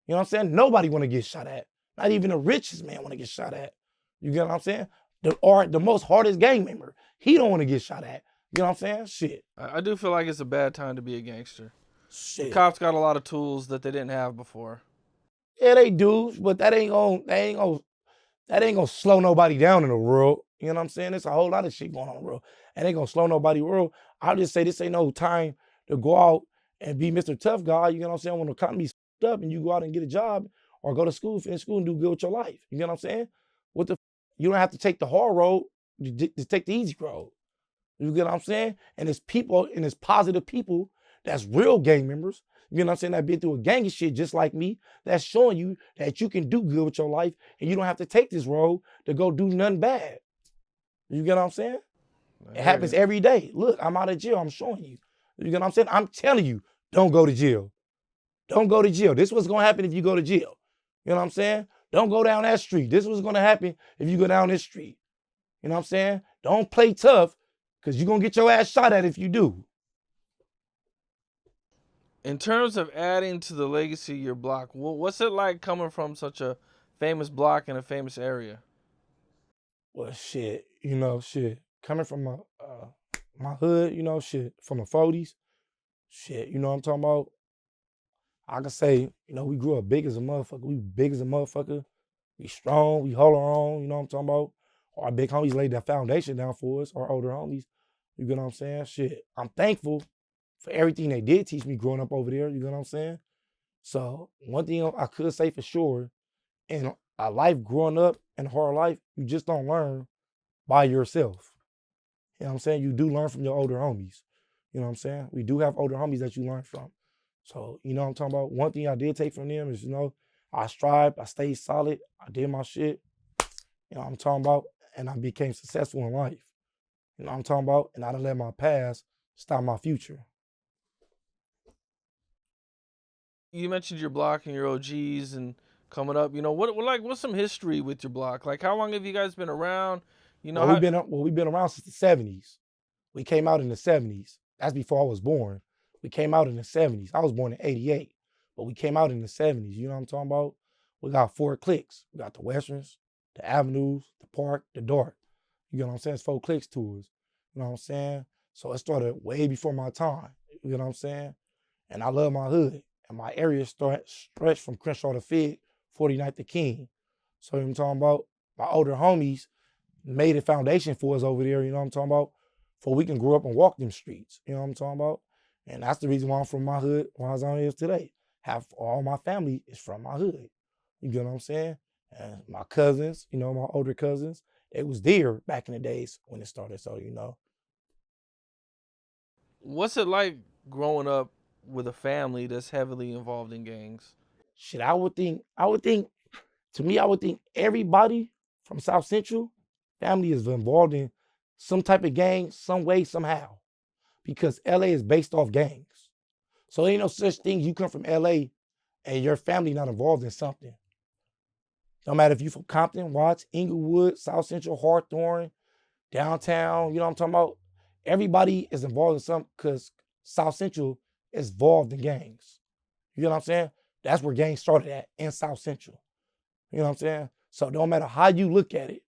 You know what I'm saying? Nobody want to get shot at. Not even the richest man want to get shot at. You get what I'm saying? The most hardest gang member, he don't want to get shot at. You know what I'm saying? Shit. I do feel like it's a bad time to be a gangster. Shit. The cops got a lot of tools that they didn't have before. Yeah, they do, but that ain't gonna slow nobody down in the world. You know what I'm saying? There's a whole lot of shit going on in the world. And ain't gonna slow nobody world. I'll just say this ain't no time to go out and be Mr. Tough Guy. You know what I'm saying? When the economy's up and you go out and get a job or go to school, finish school and do good with your life. You know what I'm saying? You don't have to take the hard road, to take the easy road. You get what I'm saying? And it's people, and it's positive people that's real gang members, you know what I'm saying, that been through a gang of shit just like me, that's showing you that you can do good with your life and you don't have to take this road to go do nothing bad. You get what I'm saying? It happens every day. Look, I'm out of jail. I'm showing you. You get what I'm saying? I'm telling you, don't go to jail. Don't go to jail. This is what's going to happen if you go to jail. You know what I'm saying? Don't go down that street. This is what's going to happen if you go down this street. You know what I'm saying? Don't play tough because you're going to get your ass shot at if you do. In terms of adding to the legacy of your block, what's it like coming from such a famous block in a famous area? Well, shit, coming from my hood, from the 40s, shit, you know what I'm talking about? I can say, we grew up big as a motherfucker. We big as a motherfucker. We strong. We hold our own. You know what I'm talking about? Our big homies laid that foundation down for us. Our older homies. You get what I'm saying? Shit, I'm thankful for everything they did teach me growing up over there. You get what I'm saying? So one thing I could say for sure, in a life growing up and hard life, you just don't learn by yourself. You know what I'm saying? You do learn from your older homies. You know what I'm saying? We do have older homies that you learn from. So, you know what I'm talking about? One thing I did take from them is, I strived, I stayed solid, I did my shit. You know what I'm talking about? And I became successful in life. You know what I'm talking about? And I didn't let my past stop my future. You mentioned your block and your OGs and coming up. What's some history with your block? Like, how long have you guys been around? We've been around since the 70s. We came out in the 70s. That's before I was born. We came out in the 70s. I was born in 88, but we came out in the 70s. You know what I'm talking about? We got 4 cliques. We got the Westerns, the Avenues, the Park, the Dark. You know what I'm saying? It's 4 cliques to us. You know what I'm saying? So it started way before my time. You know what I'm saying? And I love my hood. And my area stretched from Crenshaw to Fig, 49th to King. So you know what I'm talking about? My older homies made a foundation for us over there, you know what I'm talking about? For we can grow up and walk them streets, you know what I'm talking about? And that's the reason why I'm from my hood, why I'm on here today. Half all my family is from my hood. You get what I'm saying? And my cousins, my older cousins, they was there back in the days when it started, so What's it like growing up with a family that's heavily involved in gangs? Shit, I would think, everybody from South Central family is involved in some type of gang, some way, somehow. Because LA is based off gangs. So ain't no such thing you come from LA and your family not involved in something. No matter if you from Compton, Watts, Inglewood, South Central, Hawthorne, downtown, you know what I'm talking about? Everybody is involved in something because South Central is involved in gangs. You know what I'm saying? That's where gangs started at, in South Central. You know what I'm saying? So no matter how you look at it,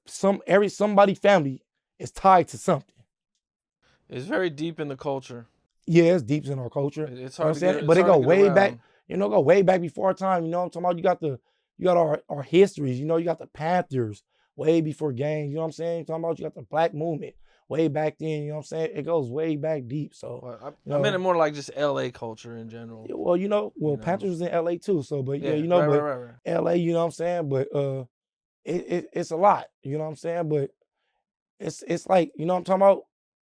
somebody family is tied to something. It's very deep in the culture. Yeah, it's deep in our culture. It's hard you know what I'm saying? But it go way back. Go way back before our time. You know what I'm talking about? You got our histories. You got the Panthers way before gangs. You know what I'm saying? You talking about you got the Black Movement way back then. You know what I'm saying? It goes way back deep. So I meant it more like just LA culture in general. Yeah, well, Panthers was in LA too. So, but right. LA. You know what I'm saying? But it's a lot. You know what I'm saying? But it's like, you know what I'm talking about?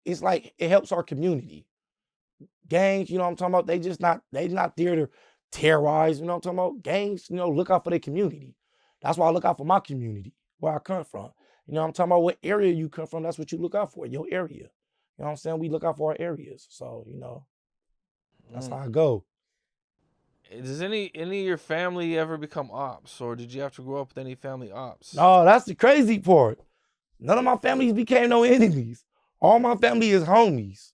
It's like it helps our community. Gangs, you know what I'm talking about? They not there to terrorize, you know what I'm talking about? Gangs, look out for their community. That's why I look out for my community, where I come from. You know what I'm talking about? What area you come from, that's what you look out for, your area. You know what I'm saying? We look out for our areas. So, that's how I go. Does any of your family ever become ops, or did you have to grow up with any family ops? No, that's the crazy part. None of my families became no enemies. All my family is homies.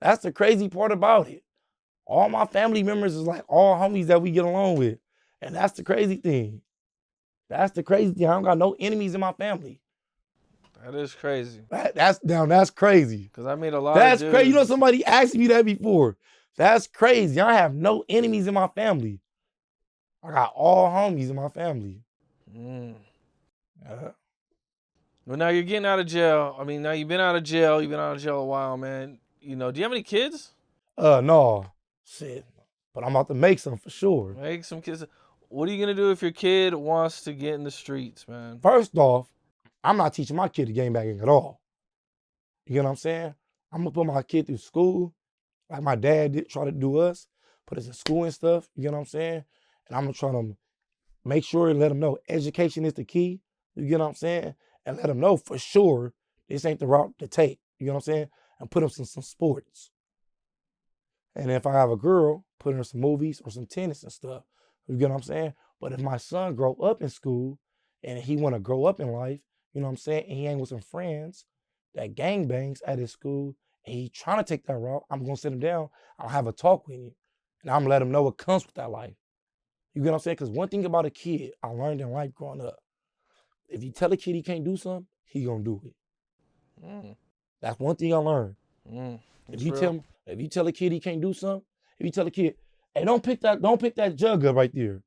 That's the crazy part about it. All my family members is like all homies that we get along with. And that's the crazy thing. I don't got no enemies in my family. That is crazy. That's crazy. Because I made a lot That's of crazy. Somebody asked me that before. That's crazy. I have no enemies in my family. I got all homies in my family. Mm. Uh, Well, now you're getting out of jail. I mean, now you've been out of jail. You've been out of jail a while, man. You know, do you have any kids? no, shit. But I'm about to make some for sure. Make some kids. What are you gonna do if your kid wants to get in the streets, man? First off, I'm not teaching my kid to game banging at all. You know what I'm saying? I'm gonna put my kid through school, like my dad did try to do us, put us in school and stuff. You know what I'm saying? And I'm gonna try to make sure and let them know education is the key. You get what I'm saying? And let them know for sure this ain't the route to take. You know what I'm saying? And put them in some sports. And if I have a girl, put her in some movies or some tennis and stuff. You get what I'm saying? But if my son grow up in school and he want to grow up in life, you know what I'm saying? And he ain't with some friends that gang bangs at his school and he trying to take that route, I'm going to sit him down. I'll have a talk with him. And I'm going to let him know what comes with that life. You get what I'm saying? Because one thing about a kid I learned in life growing up, if you tell a kid he can't do something, he going to do it. Mm. That's one thing I learned. Mm. If you tell a kid he can't do something, if you tell a kid, hey, don't pick that jug up right there.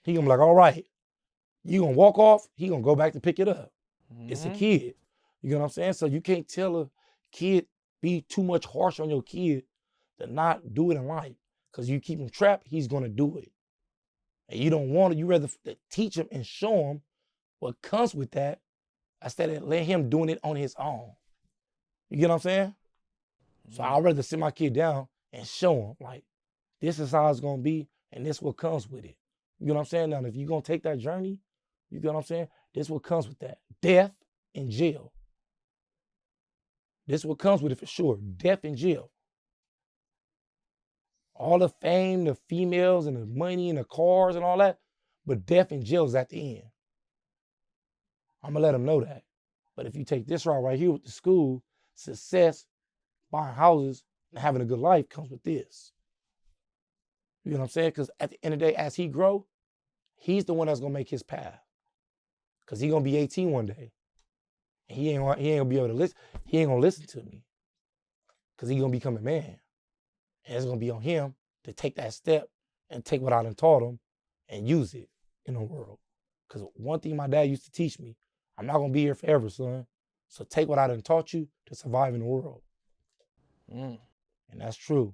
He gonna be like, all right. You gonna walk off, he gonna go back to pick it up. Mm-hmm. It's a kid. You know what I'm saying? So you can't tell a kid, be too much harsh on your kid to not do it in life. Because you keep him trapped, he's gonna do it. And you don't want it, you rather teach him and show him what comes with that instead of let him doing it on his own. You get what I'm saying? So I'd rather sit my kid down and show him, like, this is how it's gonna be, and this what comes with it. You know what I'm saying? Now, if you're gonna take that journey, you get what I'm saying? This what comes with that. Death and jail. This what comes with it for sure. Death and jail. All the fame, the females, and the money, and the cars, and all that, but death and jail is at the end. I'm gonna let them know that. But if you take this route right here with the school, success, buying houses, and having a good life comes with this. You know what I'm saying? Because at the end of the day, as he grow, he's the one that's gonna make his path. Because he's gonna be 18 one day. And he ain't gonna be able to listen. He ain't gonna listen to me. Because he's gonna become a man. And it's gonna be on him to take that step and take what I done taught him and use it in the world. Because one thing my dad used to teach me, I'm not gonna be here forever, son. So take what I done taught you to survive in the world. And that's true.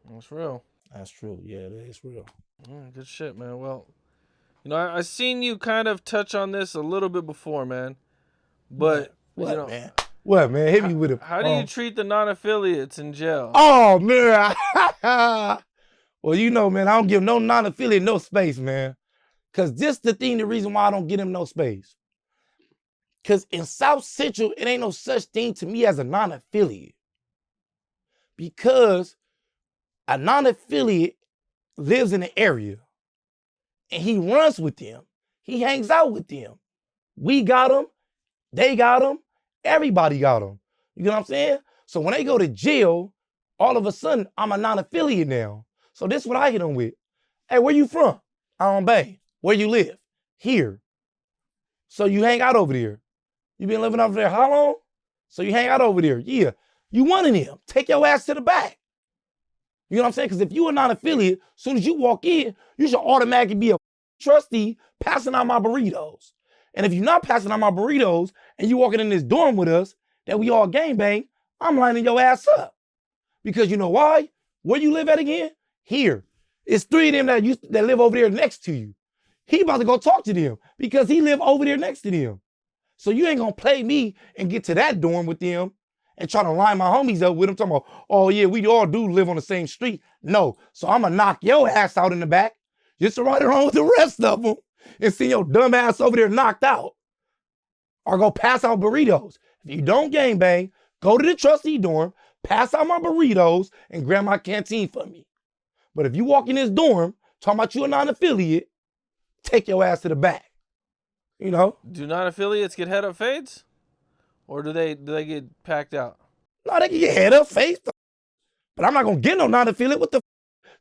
That's real. That's true. Yeah, it is real. Good shit, man. Well, you know, I seen you kind of touch on this a little bit before, man. But what, you know, man? What, man? Hit me with it. How do you treat the non-affiliates in jail? Oh, man. Well, you know, man, I don't give no non-affiliate no space, man. Because this the thing, the reason why I don't give him no space. Because in South Central, it ain't no such thing to me as a non-affiliate. Because a non-affiliate lives in the area and he runs with them. He hangs out with them. We got them. They got them. Everybody got them. You know what I'm saying? So when they go to jail, all of a sudden, I'm a non-affiliate now. So this is what I hit them with. Hey, where you from? On Bay. Where you live? Here. So you hang out over there. You been living over there how long? So you hang out over there. Yeah. You one of them. Take your ass to the back. You know what I'm saying? Because if you are not affiliate, as soon as you walk in, you should automatically be a trustee passing out my burritos. And if you're not passing out my burritos and you walking in this dorm with us, that we all gangbang, I'm lining your ass up. Because you know why? Where you live at again? Here. It's 3 of them that live over there next to you. He about to go talk to them because he live over there next to them. So you ain't gonna play me and get to that dorm with them and try to line my homies up with them talking about, oh yeah, we all do live on the same street. No, so I'm gonna knock your ass out in the back just to ride around with the rest of them and see your dumb ass over there knocked out. Or go pass out burritos. If you don't gangbang, go to the trustee dorm, pass out my burritos, and grab my canteen for me. But if you walk in this dorm, talking about you a non-affiliate, take your ass to the back. You know? Do non-affiliates get head up fades? Or do they get packed out? No, they can get head up face. But I'm not going to get no non-affiliate. What the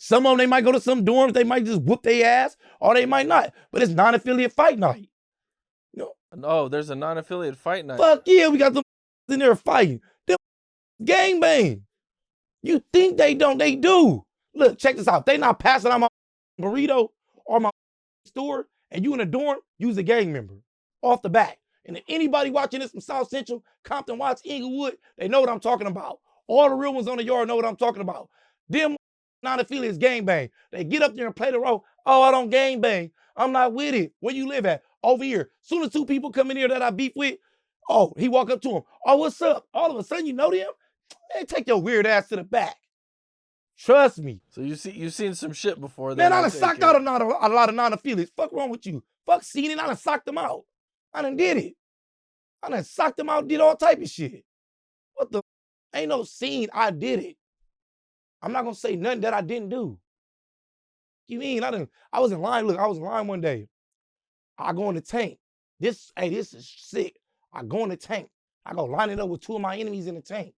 Some of them, they might go to some dorms. They might just whoop their ass. Or they might not. But it's non-affiliate fight night. You know? Oh, there's a non-affiliate fight night. Fuck yeah, we got them in there fighting. Them gangbang. You think they don't, they do. Look, check this out. They not passing out my burrito or my store and you in a dorm, you's a gang member. Off the back. And if anybody watching this from South Central, Compton, Watts, Inglewood, they know what I'm talking about. All the real ones on the yard know what I'm talking about. Them non-affiliates gangbang. They get up there and play the role. Oh, I don't gangbang. I'm not with it. Where you live at? Over here. Soon as two people come in here that I beef with, oh, he walk up to him. Oh, what's up? All of a sudden, you know them? Man, take your weird ass to the back. Trust me. So you've seen some shit before. Man, I done socked out a lot of non-affiliates. Fuck wrong with you? Fuck seen it. I done socked them out. I done did it. I done socked them out, did all type of shit. What the? Ain't no scene. I did it. I'm not gonna say nothing that I didn't do. You mean I was in line. Look, I was in line one day. I go in the tank. This is sick. I go in the tank. I go line it up with two of my enemies in the tank.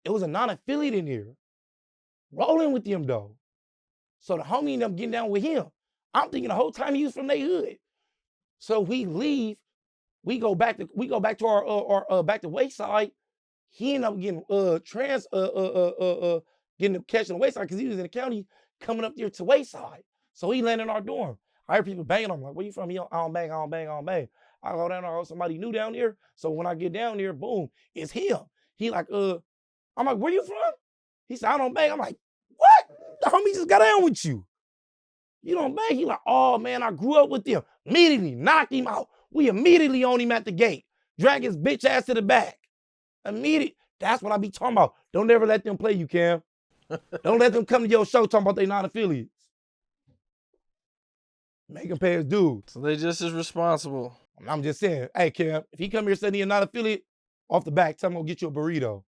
It was a non-affiliate in here. Rolling with them though. So the homie ended up getting down with him. I'm thinking the whole time he was from their hood. So we leave. We go back to our back to Wayside. He ended up getting getting catching the Wayside because he was in the county coming up there to Wayside. So he landed in our dorm. I heard people banging. I'm like, where you from? I don't bang. I go down there, somebody new down there. So when I get down there, boom, it's him. He like, I'm like, where you from? He said, I don't bang. I'm like, what? The homie just got down with you. You don't bang? He like, oh man, I grew up with them. Immediately knocked him out. We immediately on him at the gate. Drag his bitch ass to the back. Immediate. That's what I be talking about. Don't ever let them play you, Cam. Don't let them come to your show talking about they non-affiliates. Make them pay his dues. So they just as responsible. I'm just saying, hey, Cam, if he come here saying he a non-affiliate, off the back, tell him go get you a burrito.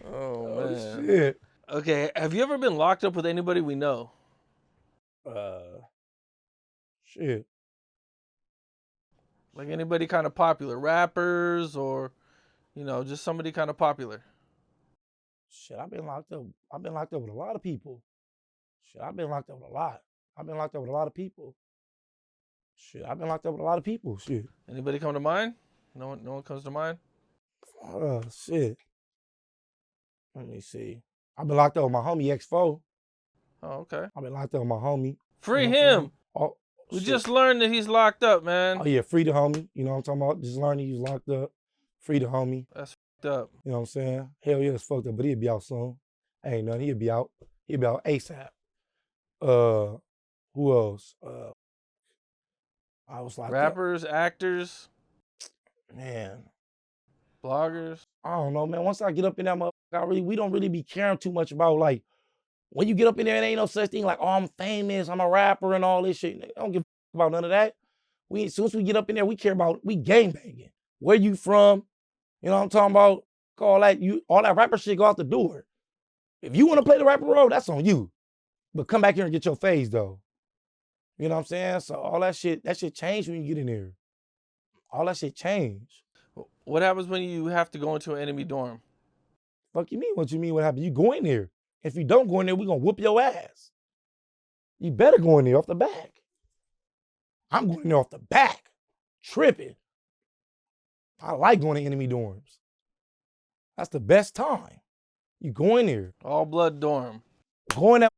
Oh, man. Shit. Okay, have you ever been locked up with anybody we know? Shit. Like anybody kind of popular, rappers or, just somebody kind of popular. Shit, I've been locked up. I've been locked up with a lot of people. Shit, I've been locked up with a lot. I've been locked up with a lot of people. Shit, I've been locked up with a lot of people. Shit. Anybody come to mind? No one comes to mind? Shit. Let me see. I've been locked up with my homie X4. Oh, okay. I've been locked up with my homie. Free him. Oh, we just learned that he's locked up, man. Oh yeah, free the homie. You know what I'm talking about? Just learning he's locked up. Free the homie. That's fucked up. You know what I'm saying? Hell yeah, it's fucked up, but he'll be out soon. Ain't nothing. He'll be out. He'll be out ASAP. Who else? I was like rappers, actors, man, bloggers. I don't know, man. Once I get up in that motherfucker, we don't really be caring too much about like when you get up in there, it ain't no such thing like, oh, I'm famous, I'm a rapper and all this shit. I don't give a about none of that. As soon as we get up in there, we care about gangbanging. Where you from? You know what I'm talking about? All that rapper shit go out the door. If you want to play the rapper role, that's on you. But come back here and get your phase though. You know what I'm saying? So all that shit changed when you get in there. All that shit changed. What happens when you have to go into an enemy dorm? Fuck you mean? What you mean? What happened? You go in there. If you don't go in there, we gonna whoop your ass. You better go in there off the back. I'm going in there off the back. Tripping. I like going to enemy dorms. That's the best time. You go in there. All blood dorm. Go in there.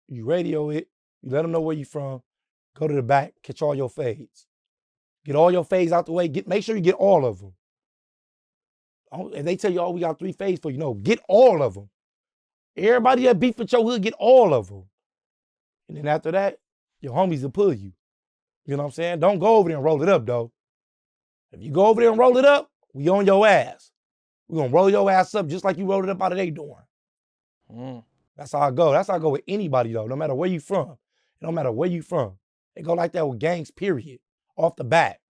You radio it. You let them know where you from. Go to the back. Catch all your fades. Get all your fades out the way. Make sure you get all of them. If they tell you, oh, we got 3 fades for you, no, get all of them. Everybody that beef with your hood, get all of them. And then after that, your homies will pull you. You know what I'm saying? Don't go over there and roll it up, though. If you go over there and roll it up, we on your ass. We gonna roll your ass up just like you rolled it up out of their dorm. That's how I go. That's how I go with anybody, though, no matter where you from. It don't matter where you from. It go like that with gangs, period. Off the bat.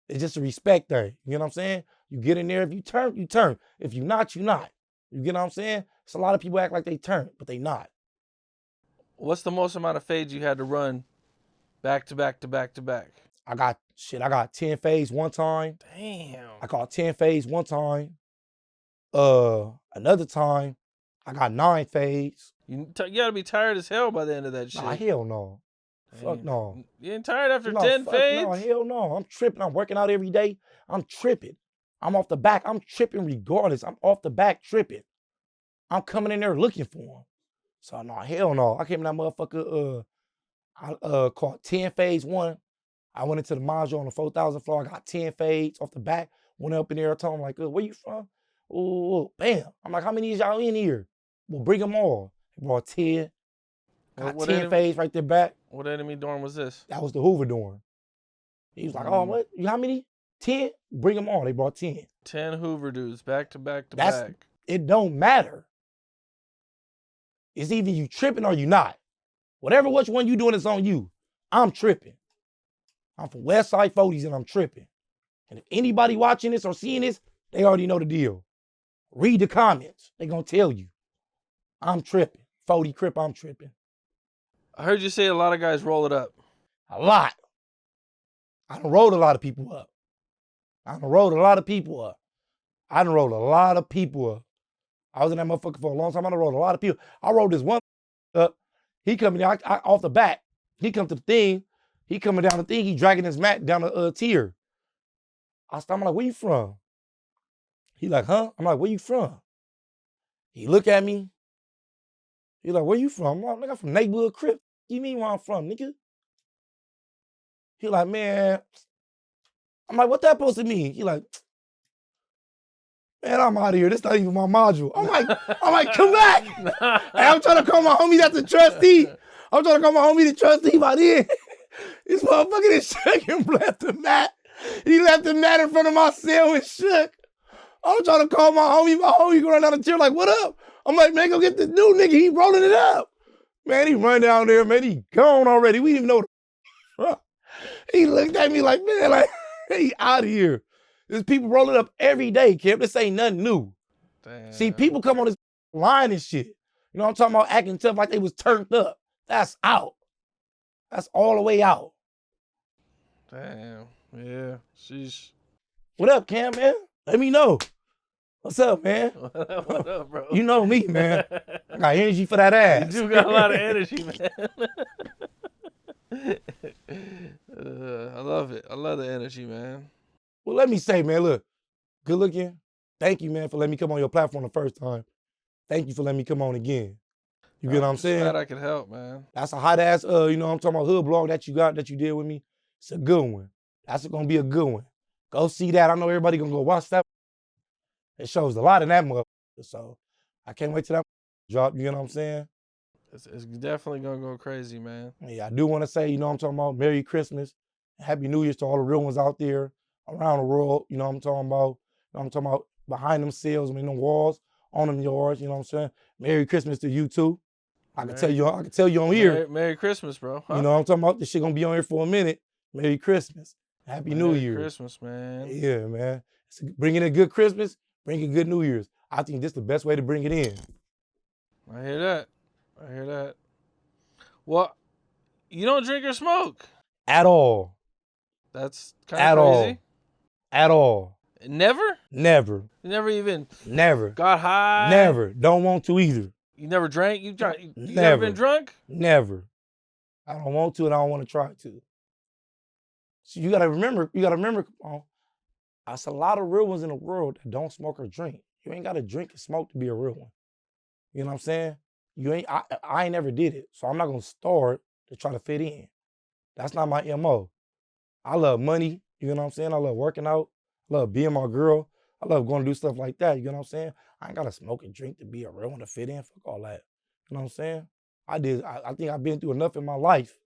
It's just a respect thing. You know what I'm saying? You get in there. If you turn, you turn. If you not, you not. You get what I'm saying? It's a lot of people act like they turn, but they not. What's the most amount of fades you had to run back to back to back to back? I got 10 fades one time. Damn. I caught 10 fades one time. Another time, I got 9 fades. You gotta be tired as hell by the end of that shit. Nah, hell no. Damn. Fuck no. You ain't tired after 10 fades? No, hell no. I'm tripping. I'm working out every day. I'm tripping. I'm off the back. I'm tripping regardless. I'm off the back tripping. I'm coming in there looking for him. So no, hell no. I came in that motherfucker, I caught 10 phase 1. I went into the module on the 4,000 floor. I got 10 fades off the back. Went up in there, told him like, where you from? Oh, bam. I'm like, how many of y'all in here? Well, bring them all. They brought 10. Got 10 fades right there back. What enemy dorm was this? That was the Hoover dorm. He was like, oh, what? You how many? 10? Bring them all. They brought 10. 10 Hoover dudes, back to back to back. It don't matter. It's either you tripping or you not. Whatever which one you doing is on you. I'm tripping. I'm from Westside 40s and I'm tripping. And if anybody watching this or seeing this, they already know the deal. Read the comments. They gonna tell you. I'm tripping. 40 Crip, I'm tripping. I heard you say a lot of guys roll it up. A lot. I done rolled a lot of people up. I done rolled a lot of people up. I done rolled a lot of people up. I was in that motherfucker for a long time. I done rolled a lot of people. I rolled this one up. He coming down off the back. He come to the thing. He coming down the thing. He dragging his mat down the tier. I'm like, where you from? He like, huh? I'm like, where you from? He look at me. He like, where you from? I'm like, I'm from neighborhood Crip. You mean where I'm from, nigga? He like, man. I'm like, what that supposed to mean? He like, man, I'm out of here. This not even my module. I'm like, come back. Hey, I'm trying to call my homie that's the trustee. I'm trying to call my homie the trustee by then. This motherfucker is shaking, left the mat. He left the mat in front of my cell and shook. I'm trying to call my homie going down the chair like, what up? I'm like, man, go get this new nigga. He rolling it up. Man, he run down there, man. He gone already. We didn't even know. He looked at me like, man, like, he out of here. There's people rolling up every day, Kim. This ain't nothing new. Damn. See, people come on this line and shit. You know what I'm talking about? Acting tough like they was turned up. That's out. That's all the way out. Damn. Yeah. Sheesh. What up, Cam, man? Let me know. What's up, man? What up, bro? You know me, man. I got energy for that ass. You do got a lot of energy, man. I love it. I love the energy, man. Well, let me say, man, look, good looking. Thank you, man, for letting me come on your platform the first time. Thank you for letting me come on again. You get what I'm saying? Glad I could help, man. That's a hot ass, you know what I'm talking about, hood blog that you did with me. It's a good one. That's gonna be a good one. Go see that. I know everybody gonna go watch that. It shows a lot in that motherfucker. So I can't wait till that drop, you know what I'm saying? It's definitely gonna go crazy, man. Yeah, I do want to say, you know what I'm talking about, Merry Christmas, Happy New Year's to all the real ones out there around the world, you know what I'm talking about. You know what I'm talking about, behind them cells, I mean, them walls, on them yards, you know what I'm saying? Merry Christmas to you too. I can tell you on here. Merry Christmas, bro. Huh? You know what I'm talking about? This shit gonna be on here for a minute. Merry Christmas. Happy New Year. Merry Christmas, man. Yeah, man. Bringing a good Christmas, bringing good New Year's. I think this is the best way to bring it in. I hear that. Well, you don't drink or smoke? At all. That's kind of crazy. At all. Never? Never. You never even? Never. Got high? Never. Don't want to either. You never drank? You Never. Never been drunk? Never. I don't want to and I don't want to try to. So you gotta remember, that's a lot of real ones in the world that don't smoke or drink. You ain't gotta drink and smoke to be a real one. You know what I'm saying? I ain't never did it, so I'm not gonna start to try to fit in. That's not my MO. I love money, you know what I'm saying? I love working out, I love being my girl, I love going to do stuff like that, you know what I'm saying? I ain't gotta smoke and drink to be a real one to fit in, fuck all that. You know what I'm saying? I think I've been through enough in my life.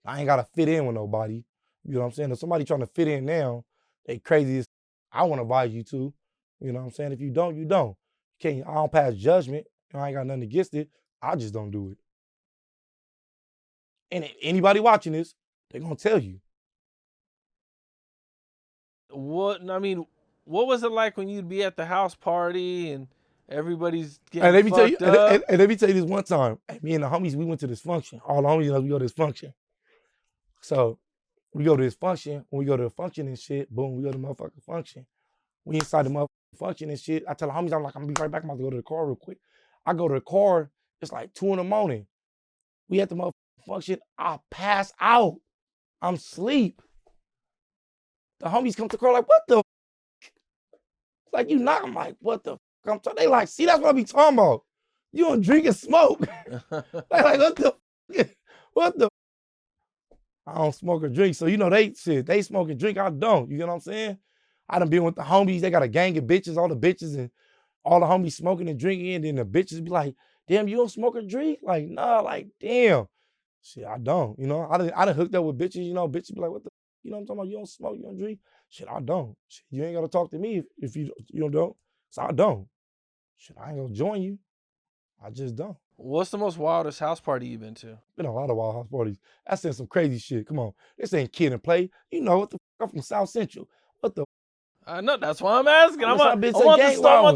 I ain't gotta fit in with nobody. You know what I'm saying? If somebody trying to fit in now, they crazy as I want to advise you to. You know what I'm saying? If you don't, you don't. I don't pass judgment. I ain't got nothing against it. I just don't do it. And anybody watching this, they're gonna tell you. What was it like when you'd be at the house party and everybody's getting And let me fucked tell you, up? and let me tell you this one time. Me and the homies, we went to this function. All the homies know we go to this function. So we go to this function. When we go to the function and shit, boom, we go to the motherfucking function. We inside the motherfucking function and shit. I tell the homies, I'm like, I'm gonna be right back. I'm about to go to the car real quick. I go to the car, it's like 2 a.m. We at the motherfucking function, I pass out. I'm asleep. The homies come to the car like, what the Like, you not. I'm like, what the fuck? They like, see, that's what I be talking about. You don't drink and smoke. like, what the? I don't smoke or drink. So, they smoke and drink. I don't. You know what I'm saying? I done been with the homies. They got a gang of bitches, all the bitches and all the homies smoking and drinking. And then the bitches be like, damn, you don't smoke or drink? Like, nah, like, damn. Shit, I don't. I done hooked up with bitches. Bitches be like, what the, what I'm talking about? You don't smoke, you don't drink? Shit, I don't. Shit, you ain't got to talk to me if you don't. So I don't. Shit, I ain't going to join you. I just don't. What's the most wildest house party you've been to? Been a lot of wild house parties. I said some crazy shit. Come on. This ain't Kid and Play. You know what the fuck? I'm from South Central. What the? I know, that's why I'm asking. I want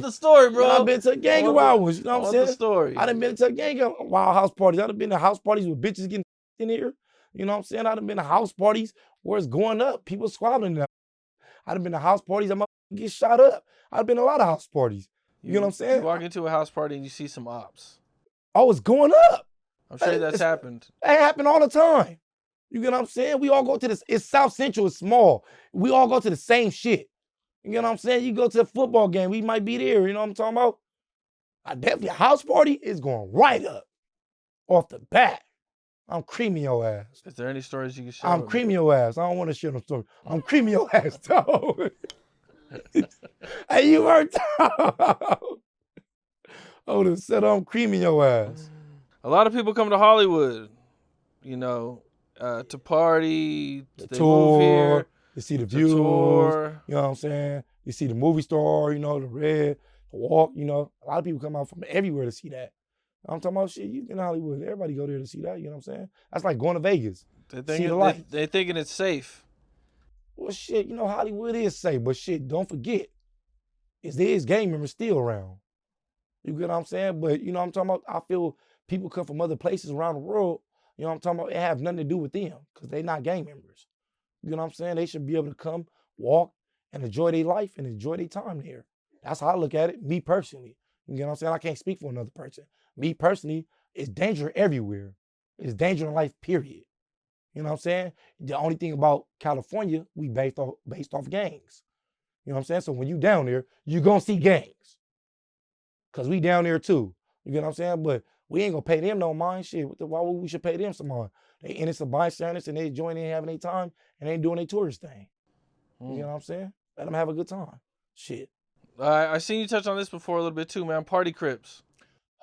the story, bro. I've been to a gang of wild ones. You know what I'm saying? The story. I done been to a gang of wild house parties. I done been to house parties with bitches getting in here. You know what I'm saying? I done been to house parties where it's going up. People squabbling it. I done been to house parties. I'm get shot up. I've been to a lot of house parties. You know what I'm saying? You walk into a house party and you see some ops. Oh, it's going up. I'm sure that's happened. That happen all the time. You get what I'm saying? We all go to this. It's South Central. It's small. We all go to the same shit. You get what I'm saying? You go to a football game. We might be there. You know what I'm talking about? I definitely, a house party is going right up off the bat. I'm creaming your ass. Is there any stories you can share? I'm creaming your ass. I don't want to share no story. I'm creaming your ass, though. Hey, you heard? I would have said I'm creaming your ass. A lot of people come to Hollywood, to party, the they tour, move here, to see the views. Tour. You know what I'm saying? You see the movie star, the red, the walk, a lot of people come out from everywhere to see that. I'm talking about shit, you've been in Hollywood. Everybody go there to see that, you know what I'm saying? That's like going to Vegas. They thinking it's safe. Well, shit, Hollywood is safe, but shit, don't forget, there is gang members still around. You get what I'm saying? But, you know what I'm talking about? I feel people come from other places around the world, you know what I'm talking about? It have nothing to do with them because they're not gang members. You know what I'm saying? They should be able to come, walk, and enjoy their life and enjoy their time there. That's how I look at it, me personally. You know what I'm saying? I can't speak for another person. Me personally, it's danger everywhere. It's danger in life, period. You know what I'm saying? The only thing about California, we based off gangs. You know what I'm saying? So when you down there, you gonna see gangs. Cause we down there too. You get what I'm saying? But we ain't gonna pay them no mind. Shit, why would we should pay them some mind? They innocent bystanders and they join in having their time and they doing their tourist thing. You know what I'm saying? Let them have a good time. Shit. I seen you touch on this before a little bit too, man. Party crips.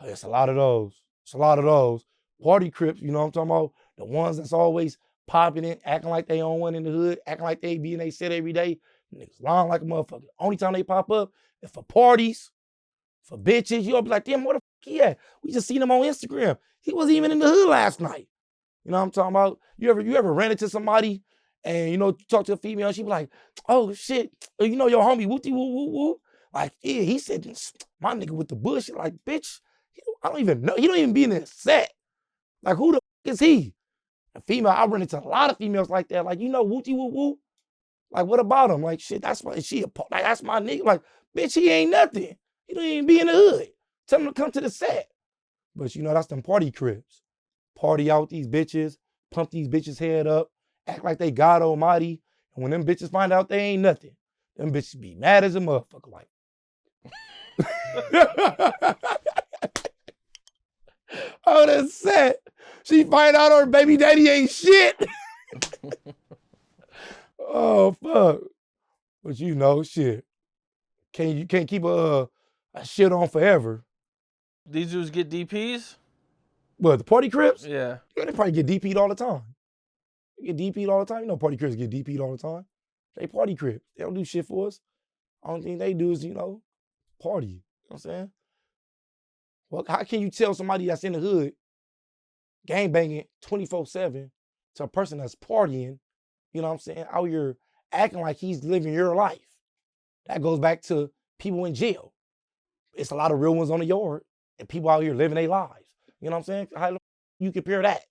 It's a lot of those. Party crips, you know what I'm talking about? The ones that's always popping in, acting like they own one in the hood, acting like they be in their set every day. Niggas lying like a motherfucker. Only time they pop up is for parties, for bitches. You'll be like, damn, where the fuck he at? We just seen him on Instagram. He wasn't even in the hood last night. You know what I'm talking about? You ever ran into somebody and, talk to a female and she be like, oh, shit, your homie, wooty woo woo woo. Like, yeah, he said, my nigga with the bullshit. Like, bitch, I don't even know. He don't even be in the set. Like, who the fuck is he? A female, I run into a lot of females like that. Like, wooty woo woo. Like, what about him? Like, shit, that's my nigga. Like, bitch, he ain't nothing. He don't even be in the hood. Tell him to come to the set. But, that's them party crips. Party out with these bitches, pump these bitches' head up, act like they God Almighty. And when them bitches find out they ain't nothing, them bitches be mad as a motherfucker. Like, oh, that's sad. She find out her baby daddy ain't shit. Oh, fuck. But shit. You can't keep a shit on forever. These dudes get DPs? What, the party crips? Yeah. They probably get DP'd all the time. They get DP'd all the time. Party crips get DP'd all the time. They party crips. They don't do shit for us. Only thing they do is, party. You know what I'm saying? Well, how can you tell somebody that's in the hood gangbanging 24/7 to a person that's partying, you know what I'm saying, out here acting like he's living your life? That goes back to people in jail. It's a lot of real ones on the yard and people out here living their lives. You know what I'm saying? How the you compare that?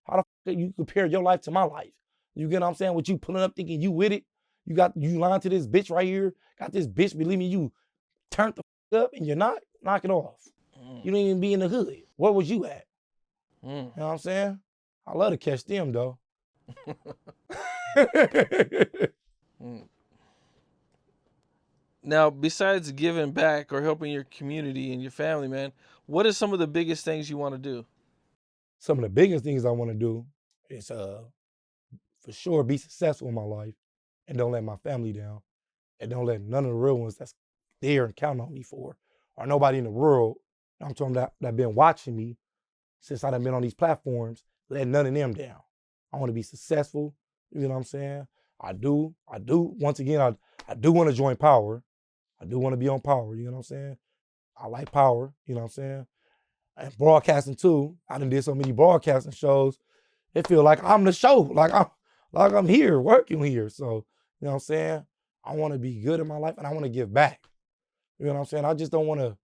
How the fuck you compare your life to my life? You get what I'm saying? With you pulling up thinking you with it, you lying to this bitch right here, got this bitch believing you turned the fuck up and you're not, knock it off. You don't even be in the hood. Where was you at? You know what I'm saying? I love to catch them though. Now, besides giving back or helping your community and your family, man, what are some of the biggest things you want to do? Some of the biggest things I want to do is for sure be successful in my life and don't let my family down and don't let none of the real ones that's there and count on me for or nobody in the world, I'm talking that been watching me since I've been on these platforms, let none of them down. I want to be successful. You know what I'm saying? I do. Once again, I do want to join power. I do want to be on power. You know what I'm saying? I like power. You know what I'm saying? And broadcasting too. I done did so many broadcasting shows. It feel like I'm the show. Like I'm here, working here. So, you know what I'm saying? I want to be good in my life and I want to give back. You know what I'm saying? I just don't want to,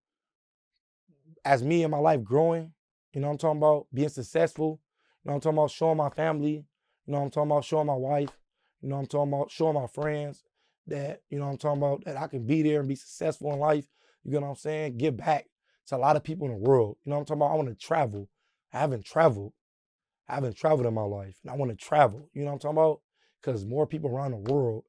as me in my life growing, you know what I'm talking about? Being successful. You know what I'm talking about? Showing my family. You know what I'm talking about? Showing my wife. You know what I'm talking about? Showing my friends that, you know what I'm talking about? That I can be there and be successful in life. You know what I'm saying? Give back to a lot of people in the world. You know what I'm talking about? I want to travel. I haven't traveled. I haven't traveled in my life. And I want to travel. You know what I'm talking about? Because more people around the world,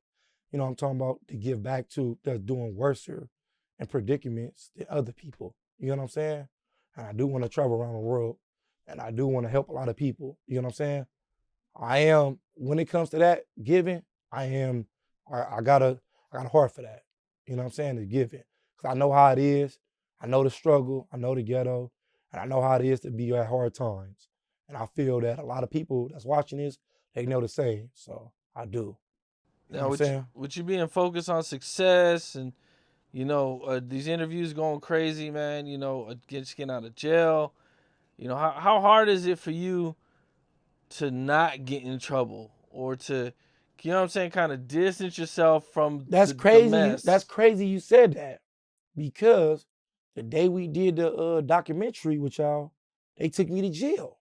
you know what I'm talking about, to give back to that's doing worse in predicaments than other people. You know what I'm saying? And I do want to travel around the world and I do want to help a lot of people. You know what I'm saying? I am, when it comes to that giving, I got a heart for that. You know what I'm saying? To giving. Because I know how it is. I know the struggle. I know the ghetto. And I know how it is to be at hard times. And I feel that a lot of people that's watching this, they know the same. So I do. You know Now, what I'm saying? with you being focused on success and these interviews going crazy, man. Getting out of jail. How hard is it for you to not get in trouble or to, you know what I'm saying, kind of distance yourself from That's the crazy. That's mess? crazy you said that. Because the day we did the documentary with y'all, they took me to jail.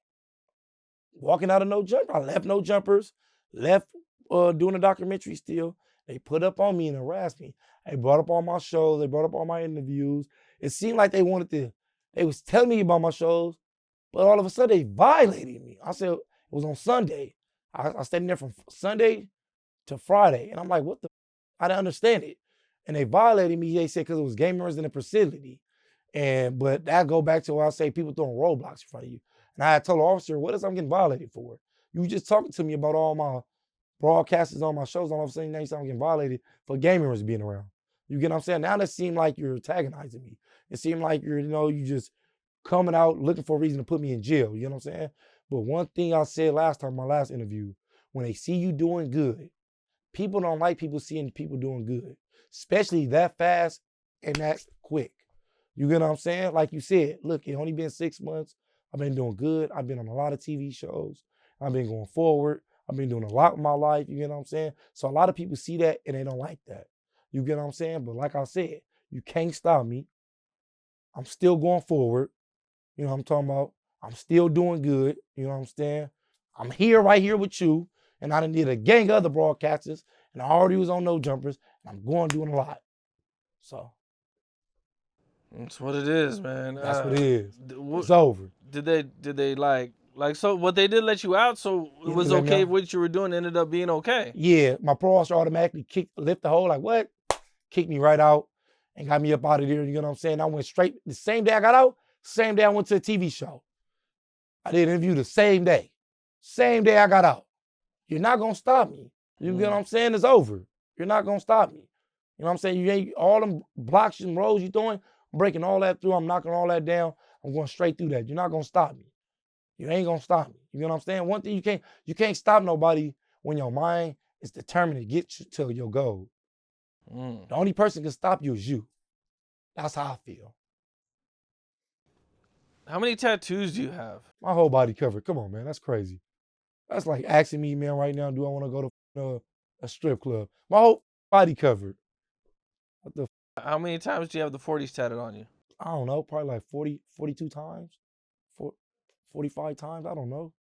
Walking out of no jumper. I left no jumpers, left doing the documentary still. They put up on me and harassed me. They brought up all my shows. They brought up all my interviews. It seemed like they was telling me about my shows, but all of a sudden they violated me. I said, it was on Sunday. I stayed in there from Sunday to Friday. And I'm like, what the? I didn't understand it. And they violated me, they said, because it was gamers in the facility. But that go back to where I say people throwing roadblocks in front of you. And I had told the officer, what is I'm getting violated for? You were just talking to me about all my broadcasters on my shows. All of a sudden, now you say I'm getting violated for gamers being around. You get what I'm saying? Now it seemed like you're antagonizing me. It seemed like you just coming out looking for a reason to put me in jail. You know what I'm saying? But one thing I said last time, my last interview, when they see you doing good, people don't like people seeing people doing good, especially that fast and that quick. You get what I'm saying? Like you said, look, it only been 6 months. I've been doing good. I've been on a lot of TV shows. I've been going forward. I've been doing a lot with my life. You get what I'm saying? So a lot of people see that and they don't like that. You get what I'm saying? But like I said, you can't stop me. I'm still going forward. You know what I'm talking about? I'm still doing good. You know what I'm saying? I'm here right here with you. And I done did a gang of other broadcasters. And I already was on No Jumpers. And I'm going doing a lot. So That's what it is, man. that's what it is. It's over. Did they so what they did let you out, so it Yeah, they was let me okay. out. What you were doing ended up being okay. Yeah, my parole officer automatically lift the hole, like what? Kicked me right out and got me up out of there. You know what I'm saying? I went straight the same day I got out, same day I went to a TV show. I did an interview the same day. Same day I got out. You're not gonna stop me. You get what I'm saying? It's over. You're not gonna stop me. You know what I'm saying? You ain't all them blocks and rows you throwing, I'm breaking all that through. I'm knocking all that down. I'm going straight through that. You're not gonna stop me. You ain't gonna stop me. You know what I'm saying? One thing you can't stop nobody when your mind is determined to get you to your goal. The only person can stop you is you. That's how I feel. How many tattoos do you have? My whole body covered. Come on, man. That's crazy. That's like asking me, man, right now, do I want to go to a strip club? My whole body covered. What the? How many times do you have the 40s tatted on you? I don't know. Probably like 40, 42 times, 45 times. I don't know.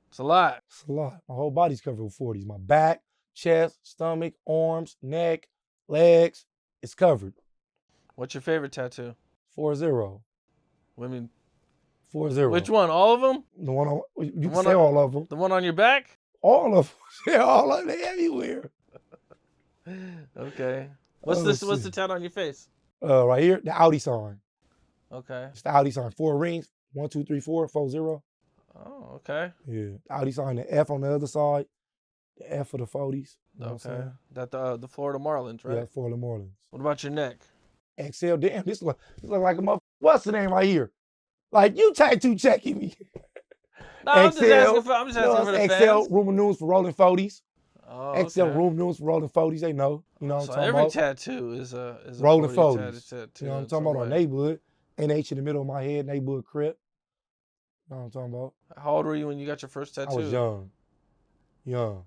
It's a lot. It's a lot. My whole body's covered with 40s. My back, chest, stomach, arms, neck, legs. It's covered. What's your favorite tattoo? 4-0. I mean, 4-0. which one? All of them? The one on, you can say all of them. The one on your back? All of them. Yeah, all of them. They everywhere. Okay. What's Oh, this? What's the shit. tat on your face? Right here, the Audi sign. Okay. It's the Audi sign. 4 rings. 1, 2, 3, 4, 4, 0. Oh, okay. Yeah. The Audi sign, the F on the other side. The F for the 40s. You know what I'm Okay. saying? That the Florida Marlins, right? Yeah, for the Marlins. What about your neck? XL, damn, this look like a motherfucker. What's the name right here? Like, you tattoo checking me. No, I'm just asking XL. for. I'm just You know, asking for the it's fans. XL, room and news for rolling 40s. Oh, XL, okay. room news for rolling 40s. They know. You know what I'm So talking every about? tattoo is a Rolling 40 40s. tattoo. You know what I'm in talking some about? Our way. neighborhood. NH in the middle of my head, neighborhood Crip. You know what I'm talking about? How old were you when you got your first tattoo? I was young. Young.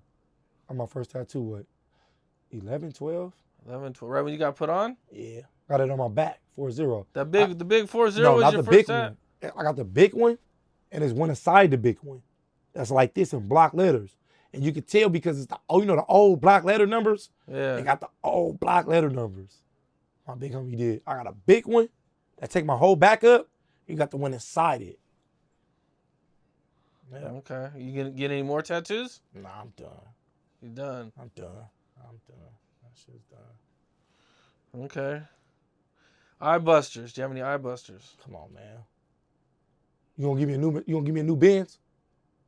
On my first tattoo, what? 11, 12? 11, 12. Right when you got put on? Yeah. Got it on my back, 40. The big 40 No, was not your the first big tat? one. I got the big one, and there's one inside the big one. That's like this in block letters. And you can tell because it's the old block letter numbers? Yeah. They got the old block letter numbers. My big homie did. I got a big one that take my whole back up. You got the one inside it. Yeah. Okay. You gonna get any more tattoos? Nah, I'm done. You done? I'm done. That shit's done. Okay. Eye busters. Do you have any eye busters? Come on, man. You gonna give me a new Benz?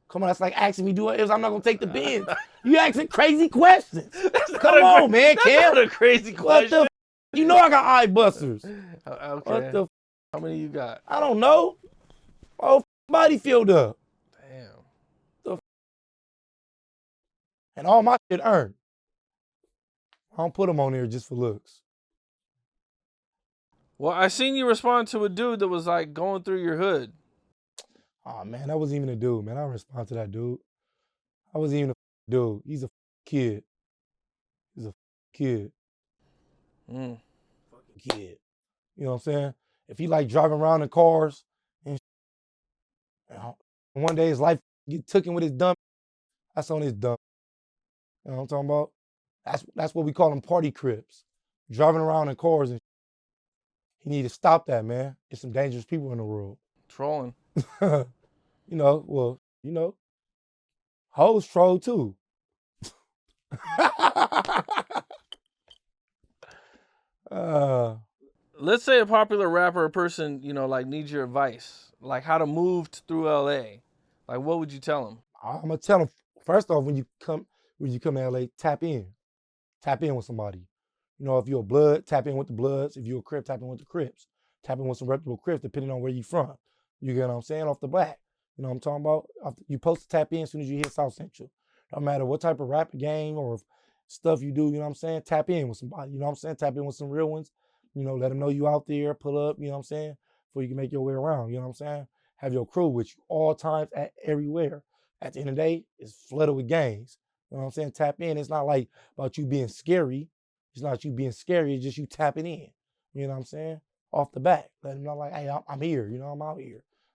Come on, that's like asking me I'm not gonna take the Benz. You asking crazy questions. Come on, man, Cam. That's not a crazy What question. the You know I got eye busters. Okay. What the How many you got? I don't know. Oh, body filled up. Damn. And all my shit earned. I don't put them on there just for looks. Well, I seen you respond to a dude that was like going through your hood. Oh, man, that wasn't even a dude, man. I don't respond to that dude. I wasn't even a dude. He's a kid. He's a kid. Mm. Fucking kid. You know what I'm saying? If he like driving around in cars and one day his life get taken with his dumb, that's on his dumb. You know what I'm talking about? That's what we call them party crips. Driving around in cars and he need to stop that, man. There's some dangerous people in the world. Trolling. Hoes troll too. Let's say a popular rapper or person, like needs your advice, like how to move through LA. Like, what would you tell him? I'm gonna tell them first off when you come to LA, tap in with somebody. You know, if you're a blood, tap in with the Bloods. If you're a Crip, tap in with the Crips. Tap in with some reputable Crips, depending on where you're from. You get what I'm saying? Off the bat. You know what I'm talking about? You're supposed to tap in as soon as you hit South Central. No matter what type of rap game or stuff you do, you know what I'm saying? Tap in with somebody. You know what I'm saying? Tap in with some real ones. You know, let them know you out there, pull up, you know what I'm saying? Before you can make your way around, you know what I'm saying? Have your crew with you all times, at everywhere. At the end of the day, it's flooded with gangs. You know what I'm saying? Tap in. It's not like about you being scary. It's not you being scary. It's just you tapping in. You know what I'm saying? Off the bat. Let them know like, hey, I'm here. You know, I'm out here.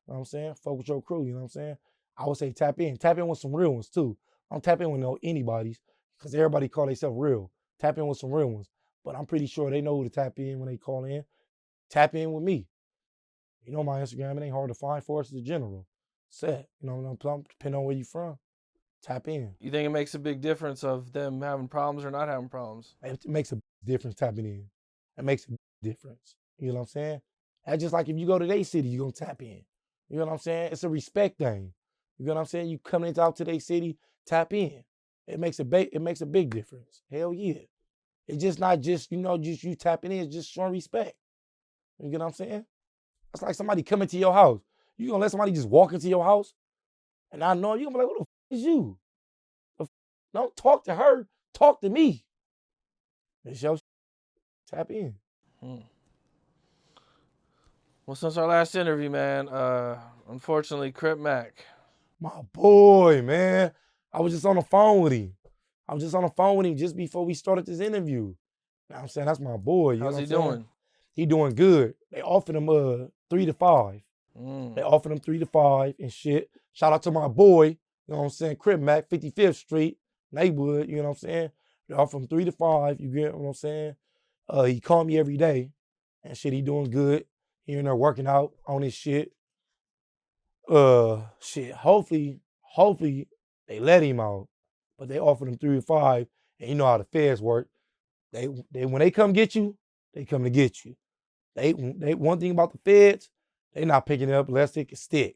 You know what I'm saying? Fuck with your crew. You know what I'm saying? I would say tap in. Tap in with some real ones too. I don't tap in with no anybody's because everybody call themselves real. Tap in with some real ones. But I'm pretty sure they know who to tap in when they call in. Tap in with me. You know my Instagram. It ain't hard to find. Forces of General. Set. You know what I'm saying? Depending on where you from. Tap in. You think it makes a big difference of them having problems or not having problems? It makes a difference tapping in. It makes a difference. You know what I'm saying? That's just like if you go to their city, you're going to tap in. You know what I'm saying? It's a respect thing. You know what I'm saying? You coming out to their city, tap in. It makes a big difference. Hell yeah. It's just not just, just you tapping in. It's just showing respect. You get what I'm saying? It's like somebody coming to your house. You going to let somebody just walk into your house? And I know you're going to be like, who the is you? Don't talk to her. Talk to me. It's your tap in. Well, since our last interview, man, unfortunately, Crip Mac. My boy, man. I was just on the phone with him. Just before we started this interview. You know what I'm saying? That's my boy. You How's know he what I'm saying? doing? He doing good. They offered him 3 to 5. They offered him 3 to 5 and shit. Shout out to my boy, you know what I'm saying, Crip Mac, 55th Street, neighborhood, you know what I'm saying? They offered him 3 to 5, you get what I'm saying? He called me every day and shit, he doing good. He in there working out on his shit. Hopefully they let him out. But they offered him 3 to 5, and you know how the feds work. They when they come get you, they come to get you. They one thing about the feds, they not picking it up unless it can stick.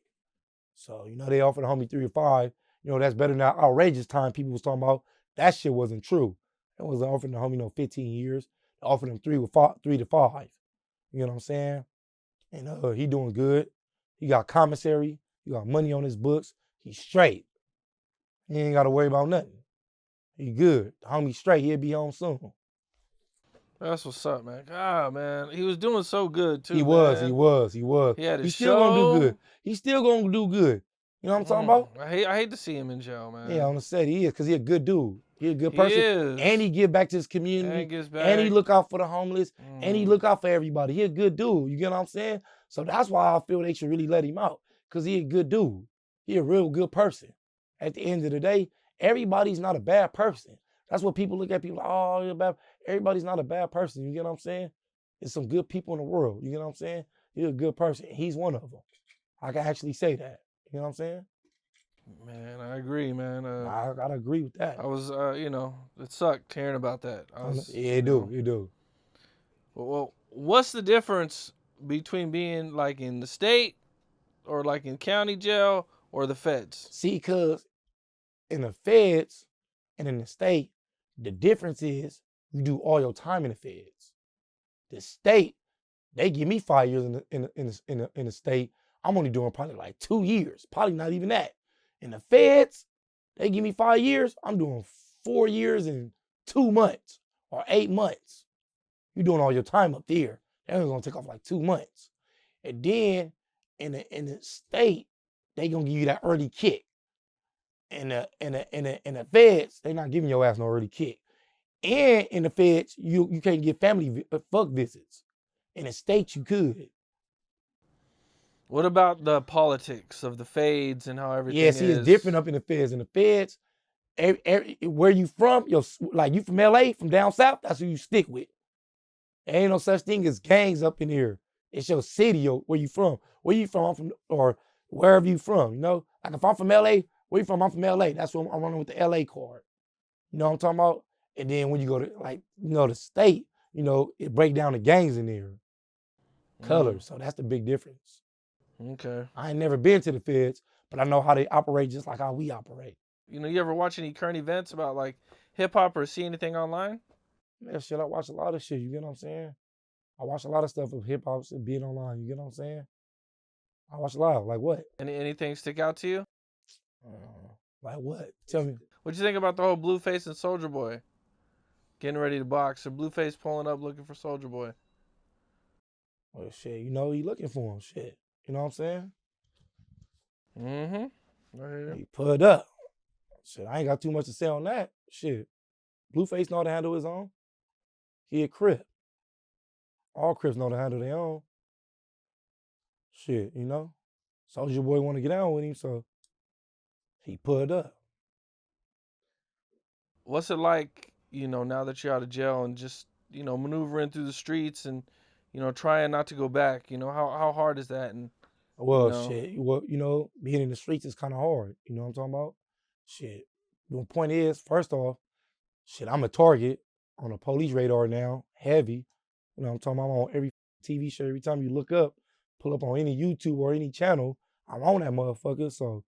So, they offered the homie 3 to 5. That's better than that outrageous time people was talking about. That shit wasn't true. It was offering the homie 15 years. They offered him 3 to 5. You know what I'm saying? And he doing good. He got commissary. He got money on his books. He's straight. He ain't got to worry about nothing. He good. The homie straight. He'll be home soon. That's what's up, man. God, man, he was doing so good too. He was. He had his He's still gonna do show. good. He's still gonna do good. You know what I'm talking about? I hate to see him in jail, man. Yeah, on the set he is, because he a good dude. He a good He person. is. And he give back to his And community. he gives back. And he look out for the homeless. And he look out for everybody. He a good dude. You get what I'm saying? So that's why I feel they should really let him out. Because he a good dude. He a real good person. At the end of the day, everybody's not a bad person. That's what people look at. People like, oh, you're bad. Everybody's not a bad person. You get what I'm saying? There's some good people in the world. You get what I'm saying? He's a good person. He's one of them. I can actually say that. You know what I'm saying? Man, I agree, man. I gotta agree with that. I was, it sucked hearing about that. Yeah, it do. Well, what's the difference between being like in the state or like in county jail or the feds? See, cause in the feds and in the state, the difference is you do all your time in the feds. The state, they give me 5 years in the state. I'm only doing probably like 2 years, probably not even that. In the feds, they give me 5 years. I'm doing 4 years and 2 months or 8 months. You're doing all your time up there. That was gonna take off like 2 months. And then in the state, they gonna give you that early kick. In the feds, they not giving your ass no early kick. And in the feds, you can't get family fuck visits. In the state, you could. What about the politics of the feds and how everything is? It's different up in the feds. In the feds, where you from, like you from LA, from down south, that's who you stick with. There ain't no such thing as gangs up in here. It's your city or where you from. Where you from, I'm from, or wherever you from, Like if I'm from LA, where you from? I'm from LA. That's what I'm running with the LA card. You know what I'm talking about? And then when you go to the state, it break down the gangs in there. Colors. So that's the big difference. Okay. I ain't never been to the feds, but I know how they operate just like how we operate. You ever watch any current events about like hip hop or see anything online? Yeah, shit, I watch a lot of shit, you get what I'm saying? I watch a lot of stuff of hip hop being online, you get what I'm saying? I watch a lot. Like what? Anything stick out to you? Like what? Tell me. What'd you think about the whole Blueface and Soulja Boy getting ready to box, or Blueface pulling up looking for Soulja Boy? Well, shit, he looking for him, shit. You know what I'm saying? Mm-hmm. He put up. Shit, I ain't got too much to say on that. Shit. Blueface know how to handle his own. He a Crip. All Crips know how to handle their own. Shit, Soulja Boy want to get down with him, so he put up. What's it like, now that you're out of jail and just, maneuvering through the streets and, trying not to go back? How hard is that? And shit. Well, being in the streets is kind of hard. You know what I'm talking about? Shit. The point is, first off, shit, I'm a target on a police radar now, heavy. You know what I'm talking about? I'm on every TV show. Every time you look up, pull up on any YouTube or any channel, I'm on that motherfucker. So,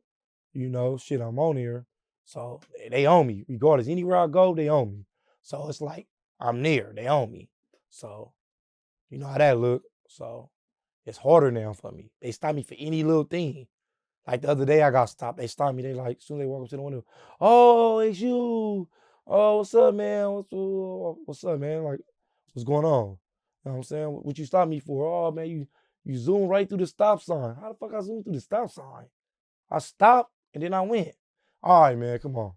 shit, I'm on here. So they own me. Regardless, anywhere I go, they own me. So it's like, I'm near. They own me. So, you know how that look. So it's harder now for me. They stop me for any little thing. Like the other day I got stopped. They stopped me. They like, as soon as they walk up to the window, oh, it's you. Oh, what's up, man? What's up, man? Like, what's going on? You know what I'm saying? What you stopped me for? Oh, man, you zoomed right through the stop sign. How the fuck I zoomed through the stop sign? I stopped and then I went. All right, man, come on.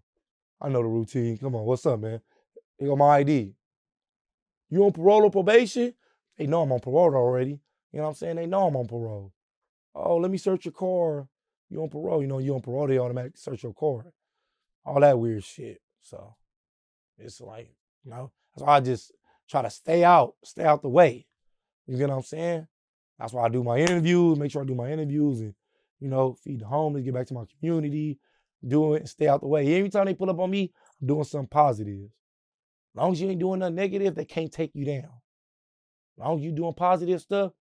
I know the routine. Come on, what's up, man? Here go my ID. You on parole or probation? They know I'm on parole already. You know what I'm saying? They know I'm on parole. Oh, let me search your car. You on parole? You on parole, they automatically search your car. All that weird shit. So it's like, that's why I just try to stay out the way. You get what I'm saying? That's why I do my interviews, make sure I do my interviews and, feed the homeless, get back to my community, do it and stay out the way. Every time they pull up on me, I'm doing something positive. long as you ain't doing nothing negative, they can't take you down. As long as you doing positive stuff,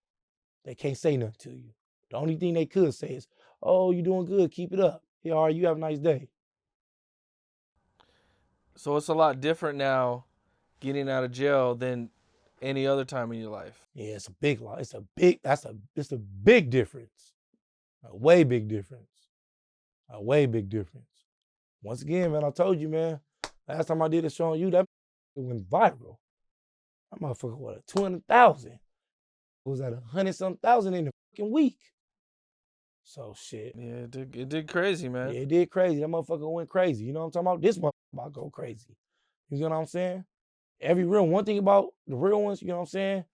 they can't say nothing to you. The only thing they could say is, oh, you doing good, keep it up. Yeah, all right, you have a nice day. So it's a lot different now getting out of jail than any other time in your life. Yeah, it's a big lot. It's a big difference. A way big difference. A way big difference. Once again, man, I told you, man, last time I did a show on you, that it went viral. That motherfucker, what, 200,000? It was at 100-something thousand in a fucking week. So shit. Yeah, it did crazy, man. Yeah, it did crazy. That motherfucker went crazy. You know what I'm talking about? This motherfucker about to go crazy. You know what I'm saying? Every real one thing about the real ones, you know what I'm saying?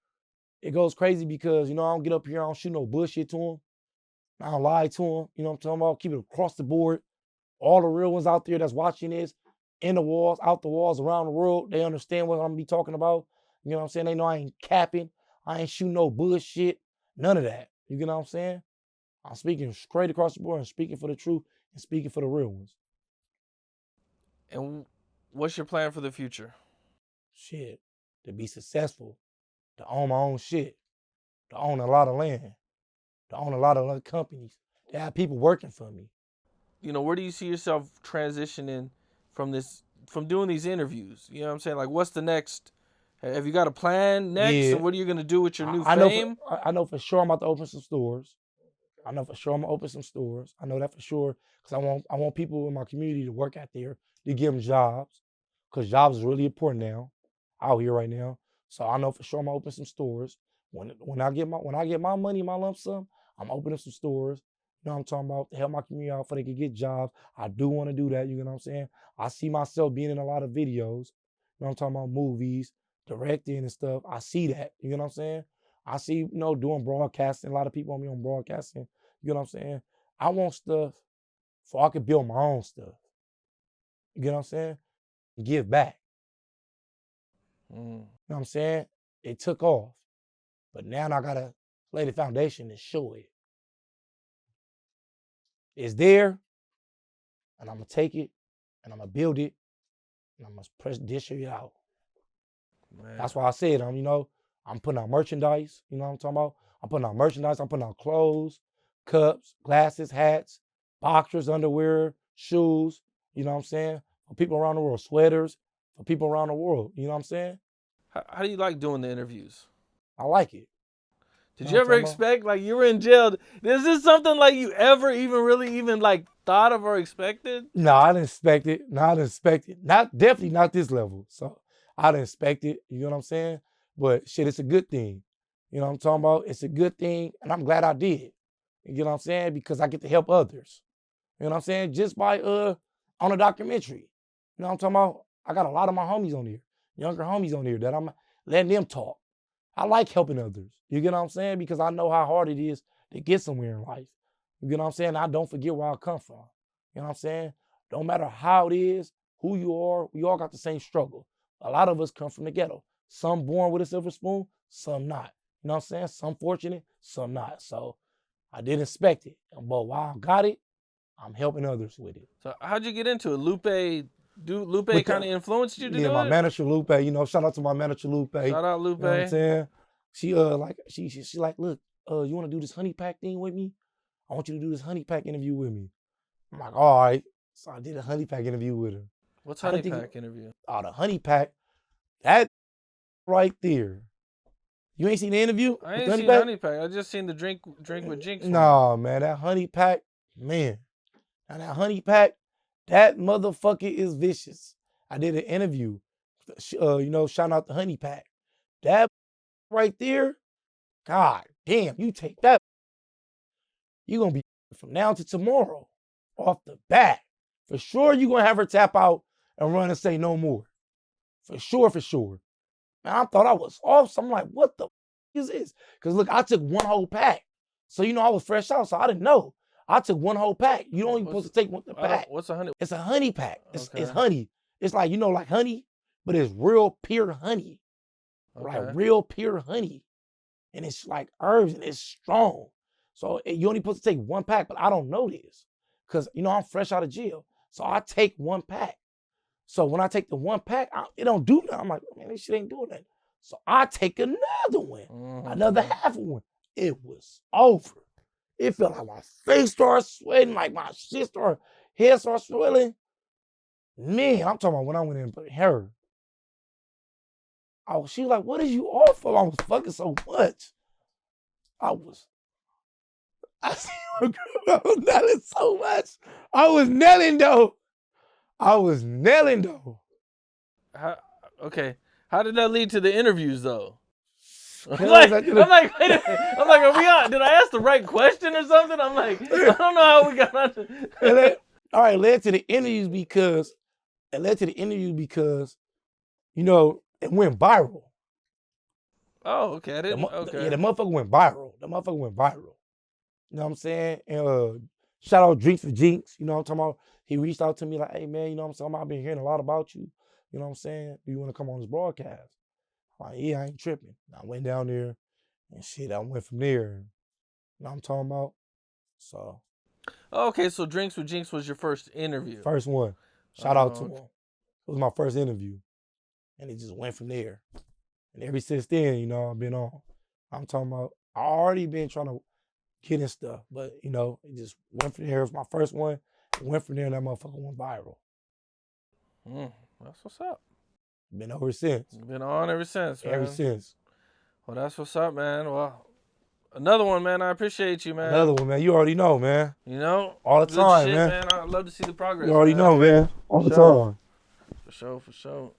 It goes crazy because, you know, I don't get up here, I don't shoot no bullshit to them. I don't lie to them. You know what I'm talking about? Keep it across the board. All the real ones out there that's watching this, in the walls, out the walls, around the world, they understand what I'm gonna be talking about. You know what I'm saying? They know I ain't capping. I ain't shooting no bullshit. None of that. You know what I'm saying? I'm speaking straight across the board and speaking for the truth and speaking for the real ones. And what's your plan for the future? Shit. To be successful. To own my own shit. To own a lot of land. To own a lot of other companies. To have people working for me. You know, where do you see yourself transitioning from doing these interviews? You know what I'm saying? Like, what's the next? Have you got a plan next? Yeah. And what are you going to do with your new I fame? know for sure I'm about to open some stores. I know for sure I'm gonna open some stores. I know that for sure because I want people in my community to work out there to give them jobs because jobs is really important now out here right now. So I know for sure I'm gonna open some stores. When I get my money, my lump sum, I'm opening some stores. You know what I'm talking about? To help my community out so they can get jobs. I do want to do that. You know what I'm saying? I see myself being in a lot of videos. You know what I'm talking about? Movies, directing and stuff. I see that. You know what I'm saying? I see, you know, doing broadcasting. A lot of people want me on broadcasting. You know what I'm saying? I want stuff so I can build my own stuff. You know what I'm saying? Give back. You know what I'm saying? It took off. But now I gotta lay the foundation and show it. It's there, and I'm gonna take it, and I'm gonna build it, and I'm gonna dish it out. Man. That's why I said, I'm putting out merchandise. You know what I'm talking about? I'm putting out merchandise. I'm putting out clothes, cups, glasses, hats, boxers, underwear, shoes. You know what I'm saying? For people around the world, sweaters for people around the world. You know what I'm saying? How do you like doing the interviews? I like it. Did you ever expect, like, you were in jail? Is this something like you ever even like thought of or expected? No, I didn't expect it. Definitely not this level. So I didn't expect it. You know what I'm saying? But shit, it's a good thing. You know what I'm talking about? It's a good thing, and I'm glad I did. You know what I'm saying? Because I get to help others. You know what I'm saying? Just by on a documentary. You know what I'm talking about? I got a lot of my homies on here, younger homies on here that I'm letting them talk. I like helping others. You get what I'm saying? Because I know how hard it is to get somewhere in life. You get what I'm saying? I don't forget where I come from. You know what I'm saying? Don't matter how it is, who you are, we all got the same struggle. A lot of us come from the ghetto. Some born with a silver spoon, some not. You know what I'm saying? Some fortunate, some not. So I didn't expect it. But while I got it, I'm helping others with it. So how'd you get into it? Lupe kind of influenced you to do it? Yeah, my manager Lupe, you know, shout out to my manager Lupe. Shout out Lupe. You know what I'm saying? She like, look, you want to do this honey pack thing with me? I want you to do this honey pack interview with me. I'm like, all right. So I did a honey pack interview with her. What's honey pack interview? Oh, the honey pack, that right there. You ain't seen the interview? I ain't seen the honey pack. I just seen the drink with Jinx. No, man, that honey pack, man. And that honey pack, that motherfucker is vicious. I did an interview, you know, shout out the honey pack. That right there, God damn, you take that, you're going to be from now to tomorrow off the bat. For sure, you're going to have her tap out and run and say no more. For sure, for sure. Man, I thought I was off, so I'm like, what the is this? Because look, I took one whole pack. So, you know, I was fresh out, so I didn't know. I took one whole pack. You don't even supposed to take one pack. What's a honey? It's a honey pack. Okay. It's honey. It's like, you know, like honey, but it's real pure honey. Okay. Like real pure honey. And it's like herbs and it's strong. So you only supposed to take one pack, but I don't know this. Because, you know, I'm fresh out of jail. So I take one pack. So when I take the 1 pack, it don't do nothing. I'm like, man, this shit ain't doing nothing. So I take another one, another half of one. It was over. It felt like my face started sweating, like my head started swelling. Man, I'm talking about when I went in and put her. She was like, what is you off for? I was fucking so much. I was nailing so much. I was nailing though. Okay. How did that lead to the interviews though? I'm Cause like, wait a minute. I'm like, are we on? Did I ask the right question or something? I'm like, I don't know how we got on. It led to the interviews because you know, it went viral. Oh, okay. I didn't. Okay. Yeah, the motherfucker went viral. You know what I'm saying? And shout out Drinks for Jinx. You know what I'm talking about? He reached out to me like, hey man, you know what I'm saying? I've been hearing a lot about you. You know what I'm saying? Do you want to come on this broadcast? I'm like, yeah, I ain't tripping. I went down there and shit, I went from there. You know what I'm talking about? So. Okay, so Drinks with Jinx was your first interview. First one. Shout out to him. It was my first interview. And it just went from there. And ever since then, you know, I've been on. I'm talking about, I already been trying to get in stuff, but you know, it just went from there. It was my first one. It went from there and that motherfucker went viral. That's what's up. Been ever since. Been on ever since, man. Ever since. Well, that's what's up, man. Well, another one, man. I appreciate you, man. Another one, man. You already know, man. You know? All the time, shit, man. I'd love to see the progress. You already know, man. All the time. For sure.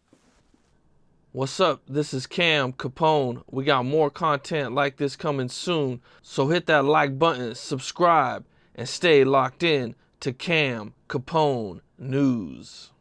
What's up? This is Cam Capone. We got more content like this coming soon. So hit that like button, subscribe, and stay locked in to Cam Capone News.